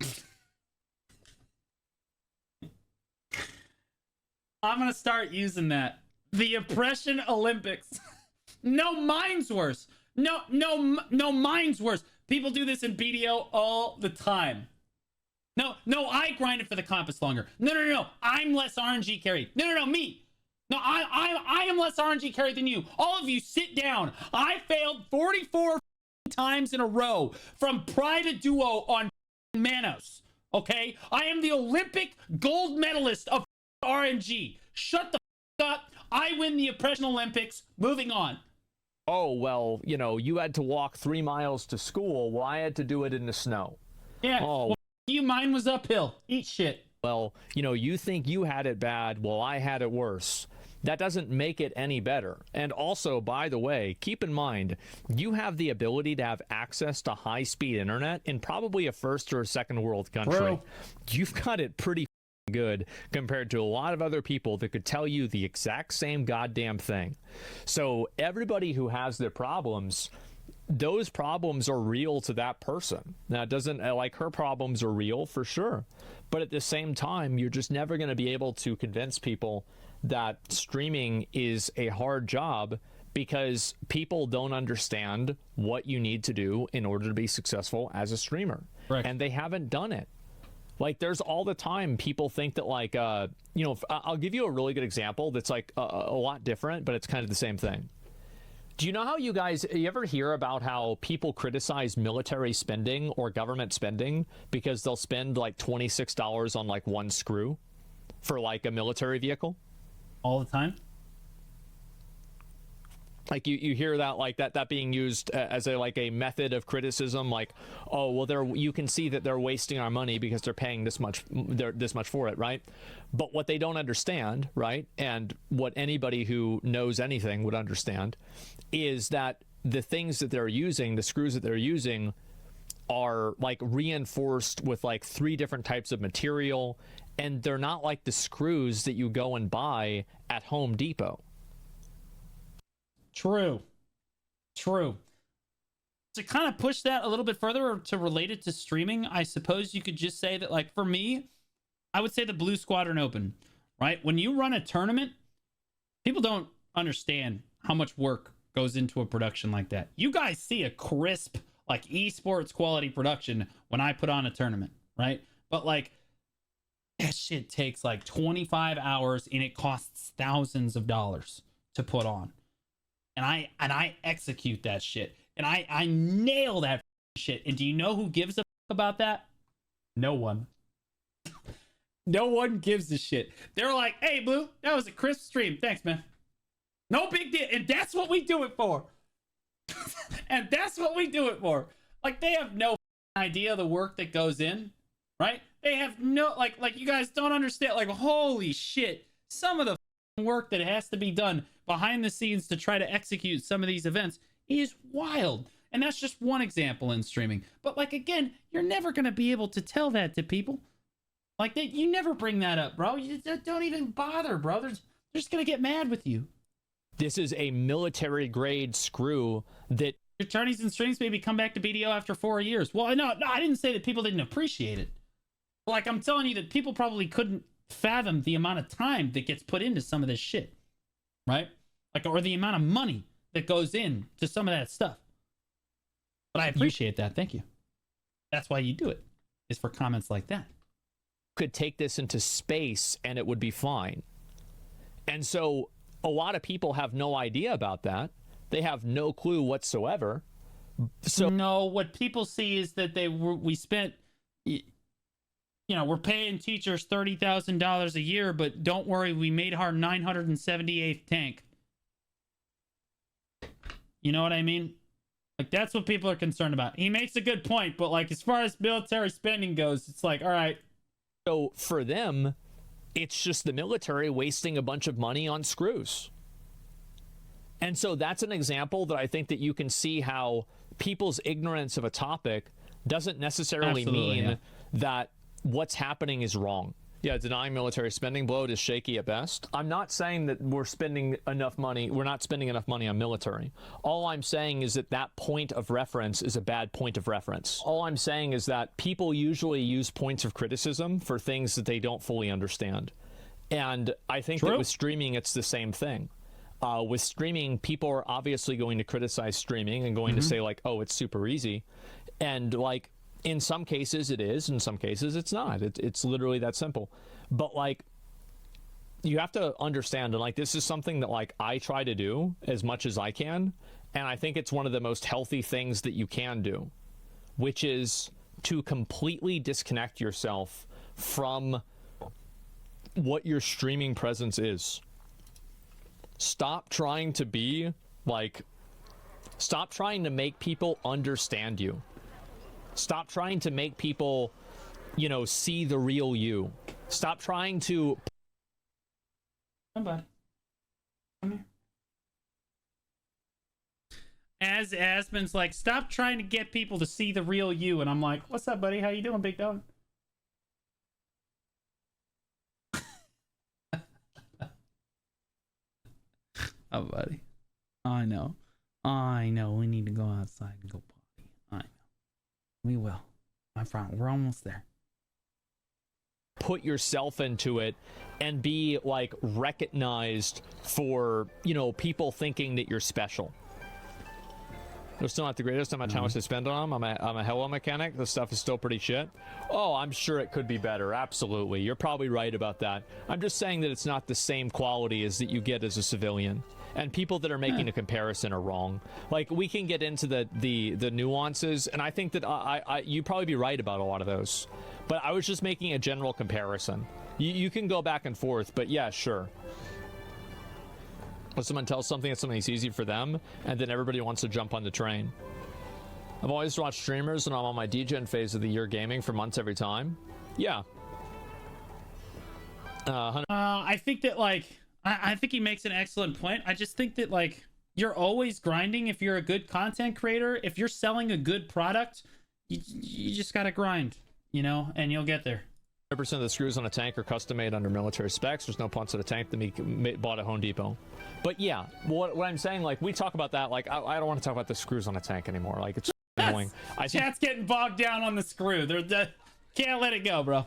I'm gonna start using that. The oppression Olympics. No, mine's worse. No, mine's worse. People do this in BDO all the time. No, I grinded for the compass longer. No. I'm less RNG carried. No, me. No, I am less RNG carried than you. All of you sit down. I failed 44 times in a row from Pride to Duo on Manos. Okay? I am the Olympic gold medalist of RNG. Shut the up. I win the oppression Olympics. Moving on. Oh, well, you know, you had to walk 3 miles to school. Well, I had to do it in the snow. Yeah, oh, well, mine was uphill. Eat shit. Well, you know, you think you had it bad. Well, I had it worse. That doesn't make it any better. And also, by the way, keep in mind, you have the ability to have access to high-speed internet in probably a first or a second world country. Bro. You've got it pretty good compared to a lot of other people that could tell you the exact same goddamn thing. So everybody who has their problems, those problems are real to that person. Now, it doesn't, like, her problems are real for sure, but at the same time, you're just never going to be able to convince people that streaming is a hard job because people don't understand what you need to do in order to be successful as a streamer. Right. And they haven't done it. Like, there's all the time people think that, like, you know, I'll give you a really good example that's, like, a lot different, but it's kind of the same thing. Do you know how you ever hear about how people criticize military spending or government spending because they'll spend, like, $26 on, like, one screw for, like, a military vehicle? All the time? Like you hear that, like that being used as a method of criticism, like, oh well, you can see that they're wasting our money because they're paying this much for it, right? But what they don't understand, right, and what anybody who knows anything would understand, is that the things that they're using, the screws that they're using, are like reinforced with like 3 different types of material, and they're not like the screws that you go and buy at Home Depot. True. To kind of push that a little bit further, or to relate it to streaming, I suppose you could just say that, like, for me, I would say the Blue Squadron Open, right? When you run a tournament, people don't understand how much work goes into a production like that. You guys see a crisp, like, esports quality production when I put on a tournament, right? But, like, that shit takes like 25 hours and it costs thousands of dollars to put on. And I execute that shit. And I nail that shit. And do you know who gives a about that? No one. No one gives a shit. They're like, hey, Blue, that was a crisp stream. Thanks, man. No big deal. And that's what we do it for. And that's what we do it for. Like, they have no idea of the work that goes in, right? They have no, like you guys don't understand. Like, holy shit. Some of the work that has to be done behind the scenes to try to execute some of these events is wild. And that's just one example in streaming. But, like, again, you're never going to be able to tell that to people. Like, you never bring that up, bro. You don't even bother, bro. They're just going to get mad with you. This is a military grade screw that your attorneys and streams maybe come back to BDO after 4 years. Well, no, I didn't say that people didn't appreciate it. Like, I'm telling you that people probably couldn't fathom the amount of time that gets put into some of this shit, right? Like, or the amount of money that goes in to some of that stuff. But I appreciate that. Thank you. That's why you do it, is for comments like that. Could take this into space and it would be fine. And so a lot of people have no idea about that. They have no clue whatsoever. So no, what people see is that we spent, you know, we're paying teachers $30,000 a year, but don't worry, we made our 978th tank. You know what I mean? Like, that's what people are concerned about. He makes a good point, but, like, as far as military spending goes, it's like, all right. So for them, it's just the military wasting a bunch of money on screws. And so that's an example that I think that you can see how people's ignorance of a topic doesn't necessarily mean that what's happening is wrong. Yeah, denying military spending bloat is shaky at best. I'm not saying that we're spending enough money. We're not spending enough money on military. All I'm saying is that that point of reference is a bad point of reference. All I'm saying is that people usually use points of criticism for things that they don't fully understand. And I think that with streaming, it's the same thing. With streaming, people are obviously going to criticize streaming and going to say, like, oh, it's super easy. And, like, in some cases it is, in some cases it's not. It's literally that simple. But, like, you have to understand, and, like, this is something that, like, I try to do as much as I can, and I think it's one of the most healthy things that you can do, which is to completely disconnect yourself from what your streaming presence is. Stop trying to be, like, stop trying to make people understand you. Stop trying to make people, you know, see the real you. Stop trying to... Come on. Come here. As Asmon's like, stop trying to get people to see the real you. And I'm like, what's up, buddy? How you doing, big dog? Oh, buddy. I know. We need to go outside and go potty. I know. We will. My friend, we're almost there. Put yourself into it and be, like, recognized for, you know, people thinking that you're special. They're still not the greatest. How much time to spend on them. I'm a hello mechanic. The stuff is still pretty shit. Oh, I'm sure it could be better. Absolutely. You're probably right about that. I'm just saying that it's not the same quality as that you get as a civilian. And people that are making a comparison are wrong. Like, we can get into the nuances, and I think that you'd probably be right about a lot of those. But I was just making a general comparison. You can go back and forth, but yeah, sure. When someone tells something that's easy for them, and then everybody wants to jump on the train. I've always watched streamers, and I'm on my degen phase of the year gaming for months every time. Yeah. I think that, like, I think he makes an excellent point. I just think that, like, you're always grinding if you're a good content creator. If you're selling a good product, you just gotta grind, you know, and you'll get there. 100% of the screws on a tank are custom made under military specs. There's no punch to the tank that we bought at Home Depot. But yeah, what I'm saying, like, we talk about that, like, I don't want to talk about the screws on a tank anymore. Like, it's annoying. Chat's getting bogged down on the screw. Can't let it go, bro.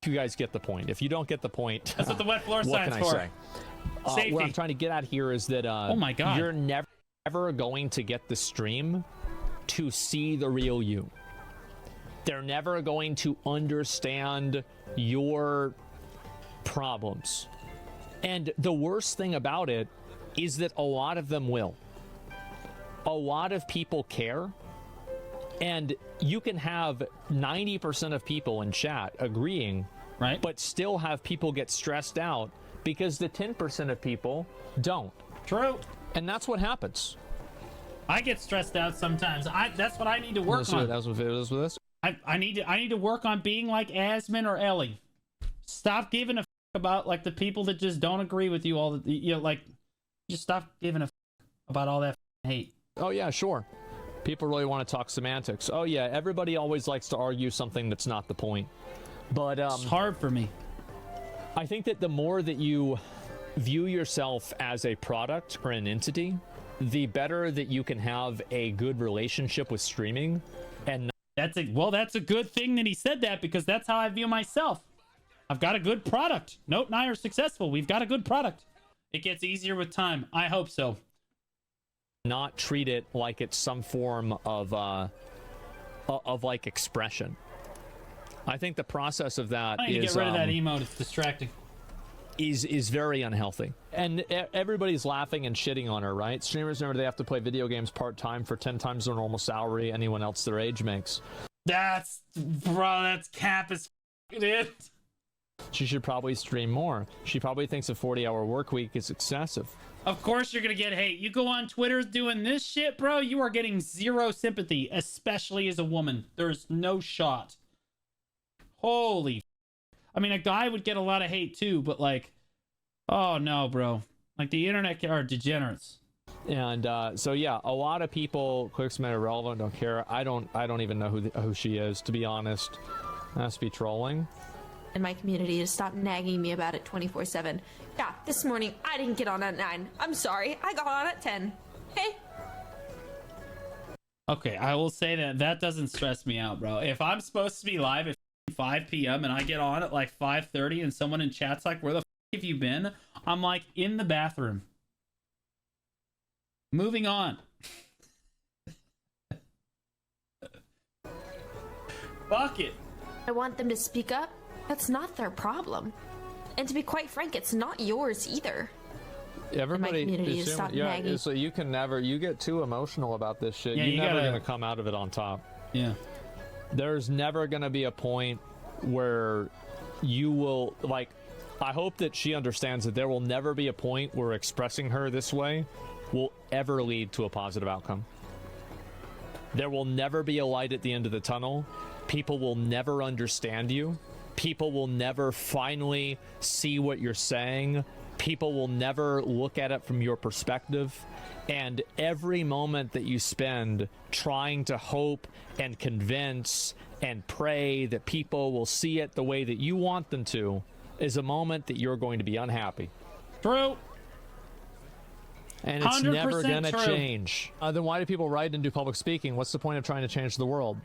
You guys get the point. If you don't get the point, that's what the wet floor sign's for. What can I say? Safety. What I'm trying to get at here is that oh my God, you're never going to get the stream to see the real you. They're never going to understand your problems. And the worst thing about it is that a lot of them will. A lot of people care. And you can have 90% of people in chat agreeing, right? But still have people get stressed out because the 10% of people don't. True. And that's what happens. I get stressed out sometimes. That's what I need to work on. That's what it is with this. I need to work on being like Asmon or Ellie. Stop giving a about like the people that just don't agree with you all the, you know, like, just stop giving a about all that hate. Oh yeah, sure. People really want to talk semantics. Oh yeah, everybody always likes to argue something that's not the point. But it's hard for me. I think that the more that you view yourself as a product or an entity, the better that you can have a good relationship with streaming. And that's a good thing that he said that, because that's how I view myself. I've got a good product. Note and I are successful. We've got a good product. It gets easier with time. I hope so. Not treat it like it's some form of like expression. I think the process of that I need to get rid of that emote. It's distracting. Is very unhealthy. And everybody's laughing and shitting on her, right? Streamers, remember, they have to play video games part-time for 10 times their normal salary anyone else their age makes. That's cap as dude. She should probably stream more. She probably thinks a 40-hour work week is excessive. Of course you're gonna get hate. You go on Twitter doing this shit, bro, you are getting zero sympathy, especially as a woman. There's no shot. Holy, I mean, a guy would get a lot of hate too, but like, oh no, bro. Like, the internet are degenerates. And so yeah, a lot of people, clicks matter irrelevant, don't care. I don't even know who she is, to be honest. Has to be trolling. In my community to stop nagging me about it 24/7. Yeah, this morning I didn't get on at 9. I'm sorry, I got on at 10. Hey. Okay, I will say that doesn't stress me out, bro. If I'm supposed to be live at 5 p.m. and I get on at like 5:30 and someone in chat's like, where the f have you been? I'm like, in the bathroom. Moving on. Fuck it. I want them to speak up. That's not their problem. And to be quite frank, it's not yours either. Everybody, community is stop nagging. So you can never, you get too emotional about this shit. Yeah, You're never gotta, gonna come out of it on top. Yeah. There's never gonna be a point where you will, like, I hope that she understands that there will never be a point where expressing her this way will ever lead to a positive outcome. There will never be a light at the end of the tunnel. People will never understand you. People will never finally see what you're saying. People will never look at it from your perspective. And every moment that you spend trying to hope and convince and pray that people will see it the way that you want them to is a moment that you're going to be unhappy. True. And it's never going to change. Then why do people write and do public speaking? What's the point of trying to change the world?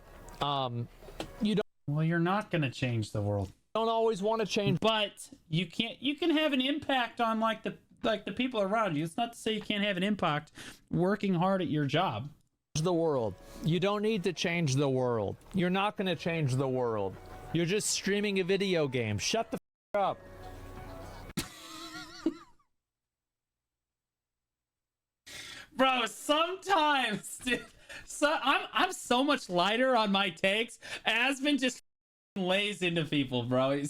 You don't. Well, you're not going to change the world. Don't always want to change, but you can have an impact on like the people around you. It's not to say you can't have an impact working hard at your job. The world. You don't need to change the world. You're not going to change the world. You're just streaming a video game. Shut the f up. Bro, sometimes, dude, I'm so much lighter on my takes. Asmon just lays into people, bro.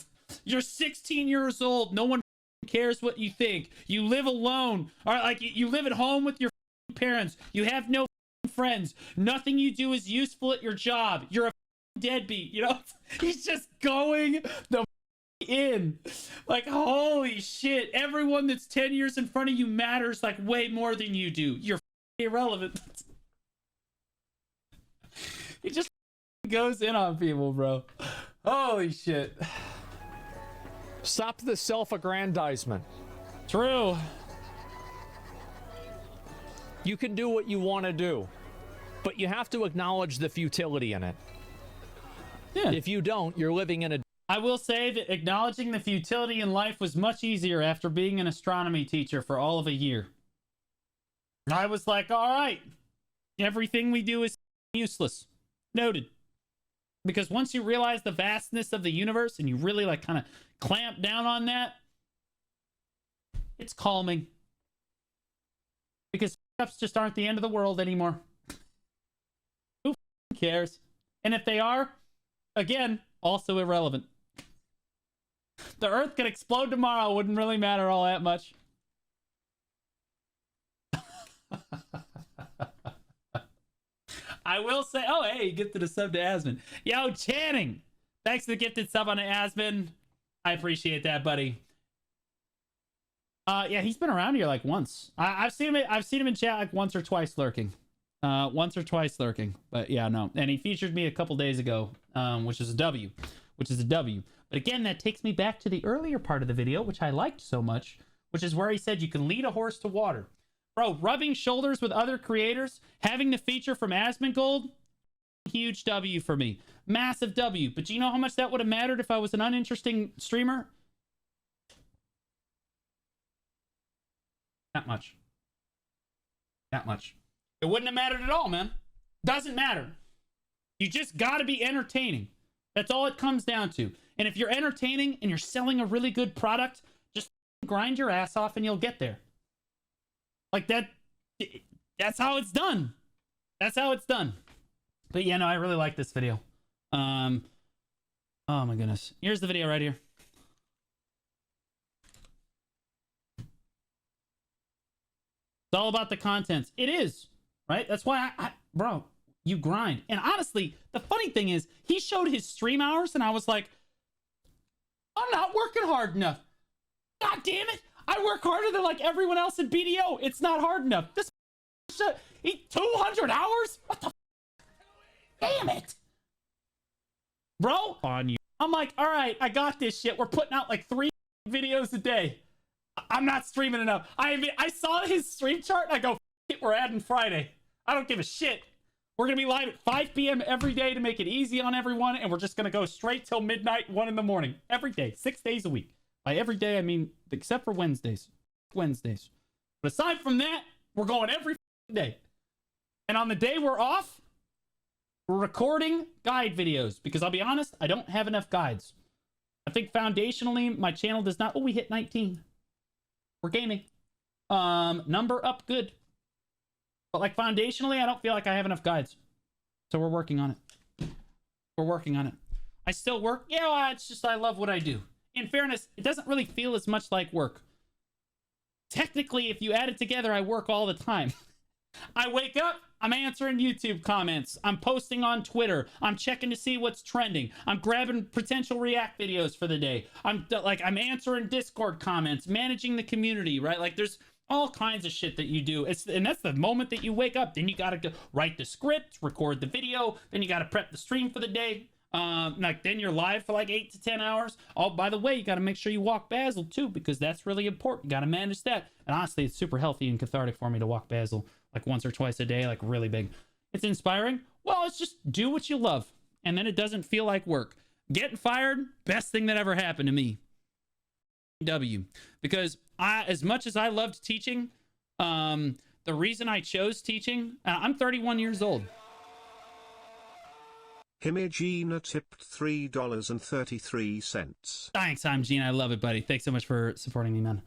You're 16 years old. No one cares what you think. You live alone. Or like, you live at home with your parents. You have no friends. Nothing you do is useful at your job. You're a deadbeat. You know, he's just going the in. Like, holy shit. Everyone that's 10 years in front of you matters like way more than you do. You're irrelevant. He just goes in on people, bro. Holy shit. Stop the self-aggrandizement. True. You can do what you want to do, but you have to acknowledge the futility in it. Yeah. If you don't, you're living in a... I will say that acknowledging the futility in life was much easier after being an astronomy teacher for all of a year. I was like, all right, everything we do is useless. Noted. Because once you realize the vastness of the universe and you really like kind of clamp down on that, it's calming. Because ups just aren't the end of the world anymore. Who cares? And if they are, again, also irrelevant. The Earth could explode tomorrow. Wouldn't really matter all that much. I will say, oh, hey, gifted a sub to Asmon. Yo, Channing, thanks for the gifted sub on Asmon. I appreciate that, buddy. Yeah, he's been around here like once. I've seen him in chat like once or twice lurking. But yeah, no. And he featured me a couple days ago, which is a W. But again, that takes me back to the earlier part of the video, which I liked so much, which is where he said you can lead a horse to water. Bro, rubbing shoulders with other creators, having the feature from asmongold, huge W for me. Massive W. But do you know how much that would have mattered if I was an uninteresting streamer? Not much. Not much. It wouldn't have mattered at all, man. Doesn't matter. You just got to be entertaining. That's all it comes down to. And if you're entertaining and you're selling a really good product, just grind your ass off and you'll get there. Like that, that's how it's done. That's how it's done. But yeah, no, I really like this video. Oh my goodness. Here's the video right here. It's all about the content. It is, right? That's why bro, you grind. And honestly, the funny thing is, he showed his stream hours and I was like, I'm not working hard enough. God damn it. I work harder than like everyone else in BDO. It's not hard enough. This shit, 200 hours? What the damn it. Bro, on you. I'm like, all right, I got this shit. We're putting out like 3 videos a day. I'm not streaming enough. I saw his stream chart and I go, it, we're adding Friday. I don't give a shit. We're going to be live at 5 p.m. every day to make it easy on everyone. And we're just going to go straight till midnight, 1 in the morning. Every day, 6 days a week. By every day, I mean, except for Wednesdays. But aside from that, we're going every day. And on the day we're off, we're recording guide videos. Because I'll be honest, I don't have enough guides. I think foundationally, my channel does not... Oh, we hit 19. We're gaming. Number up good. But like foundationally, I don't feel like I have enough guides. So we're working on it. I still work. Yeah, well, it's just I love what I do. In fairness, it doesn't really feel as much like work. Technically, if you add it together, I work all the time. I wake up, I'm answering YouTube comments. I'm posting on Twitter. I'm checking to see what's trending. I'm grabbing potential react videos for the day. I'm answering Discord comments, managing the community, right? Like there's all kinds of shit that you do. And that's the moment that you wake up. Then you got to write the script, record the video. Then you got to prep the stream for the day. Then you're live for like 8 to 10 hours. Oh, by the way, you got to make sure you walk Basil too, because that's really important. You got to manage that. And honestly, it's super healthy and cathartic for me to walk Basil like once or twice a day, like really big. It's inspiring. Well, it's just do what you love. And then it doesn't feel like work. Getting fired, best thing that ever happened to me. W. Because as much as I loved teaching, the reason I chose teaching, I'm 31 years old. Himagina tipped $3.33. Thanks, I'm Gene. I love it, buddy. Thanks so much for supporting me, man.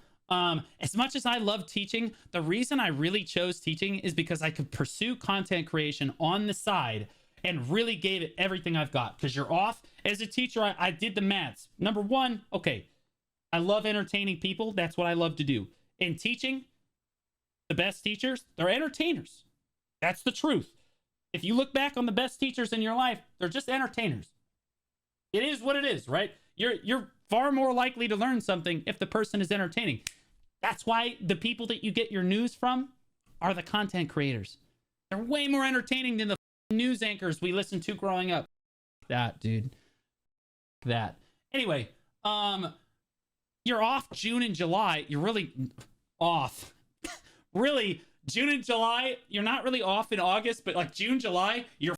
As much as I love teaching, the reason I really chose teaching is because I could pursue content creation on the side and really gave it everything I've got. Because you're off. As a teacher, I did the maths. Number one, okay, I love entertaining people. That's what I love to do. In teaching, the best teachers, they're entertainers. That's the truth. If you look back on the best teachers in your life, they're just entertainers. It is what it is, right? You're far more likely to learn something if the person is entertaining. That's why the people that you get your news from are the content creators. They're way more entertaining than the news anchors we listened to growing up. that, dude. That. Anyway, you're off June and July. You're really off. Really, June and July, you're not really off in August, but like June, July, you're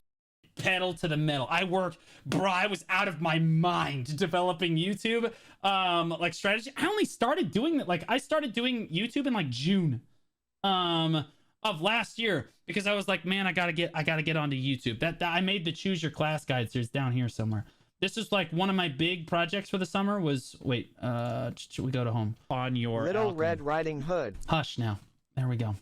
pedal to the metal. I worked, bro, I was out of my mind developing YouTube like strategy. I only started doing that, like I started doing YouTube in like June of last year, because I was like, man, I gotta get onto YouTube. That I made the Choose Your Class Guide series down here somewhere. This is like one of my big projects for the summer was, wait, should we go to home? On your Little alchemy. Red Riding Hood. Hush now. There we go.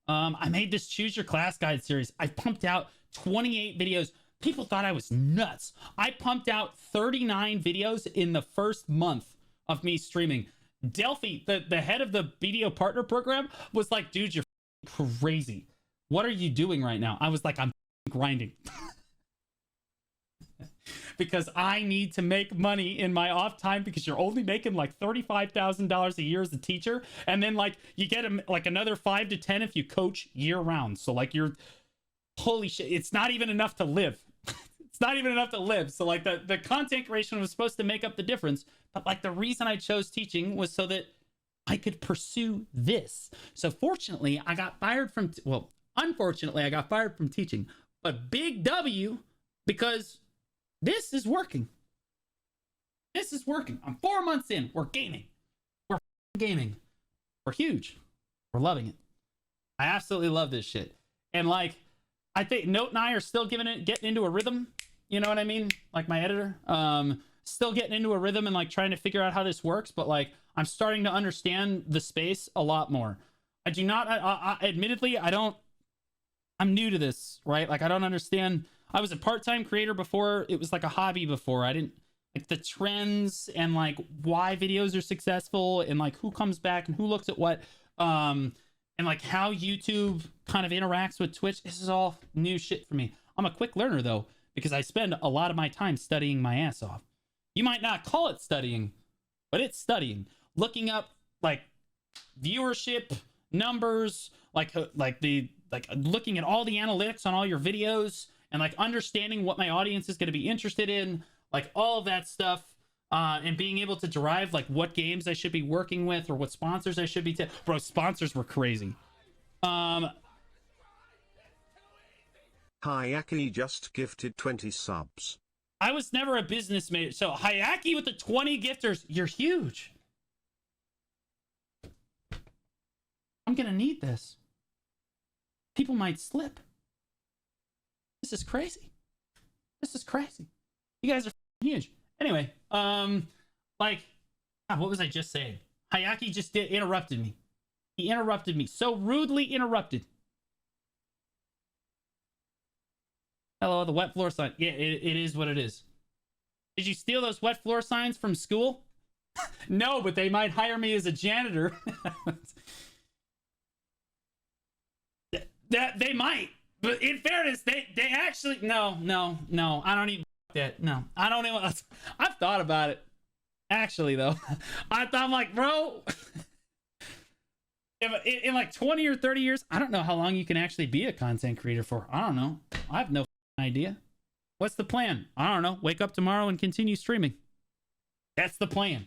I made this Choose Your Class Guide series. I pumped out 28 videos. People thought I was nuts. I pumped out 39 videos in the first month of me streaming. Delphi, the head of the BDO partner program, was like, dude, you're crazy. What are you doing right now? I was like, I'm grinding. Because I need to make money in my off time, because you're only making like $35,000 a year as a teacher. And then like you get like another 5 to 10 if you coach year round. So like you're, holy shit, it's not even enough to live. It's not even enough to live. So like the content creation was supposed to make up the difference. But like the reason I chose teaching was so that I could pursue this. So fortunately, I got fired from, well, unfortunately, I got fired from teaching. But big W, because this is working. This is working. I'm 4 months in. We're gaming. We're gaming. We're huge. We're loving it. I absolutely love this shit. And like, I think Note and I are still getting into a rhythm. You know what I mean? Like my editor, still getting into a rhythm and like trying to figure out how this works. But like, I'm starting to understand the space a lot more. I do not, admittedly, I'm new to this, right? Like I don't understand. I was a part-time creator before. It was like a hobby before. I didn't like the trends and like why videos are successful and like who comes back and who looks at what, and like how YouTube kind of interacts with Twitch. This is all new shit for me. I'm a quick learner though, because I spend a lot of my time studying my ass off. You might not call it studying, but it's studying. Looking up like viewership numbers, like looking at all the analytics on all your videos, and like understanding what my audience is going to be interested in, like all of that stuff, and being able to derive like what games I should be working with or what sponsors I should be. Bro, sponsors were crazy. Hayaki just gifted 20 subs. I was never a business major, so Hayaki with the 20 gifters, you're huge. I'm gonna need this. People might slip. This is crazy. This is crazy. You guys are huge. Anyway, like, what was I just saying? Hayaki just interrupted me. He interrupted me. So rudely interrupted. Hello, the wet floor sign. Yeah, it is what it is. Did you steal those wet floor signs from school? No, but they might hire me as a janitor. That they might. But in fairness, they actually no. I don't even that. No, I don't even. I've thought about it. Actually, though, I'm like, bro, in like 20 or 30 years, I don't know how long you can actually be a content creator for. I don't know. I have no idea. What's the plan? I don't know. Wake up tomorrow and continue streaming. That's the plan.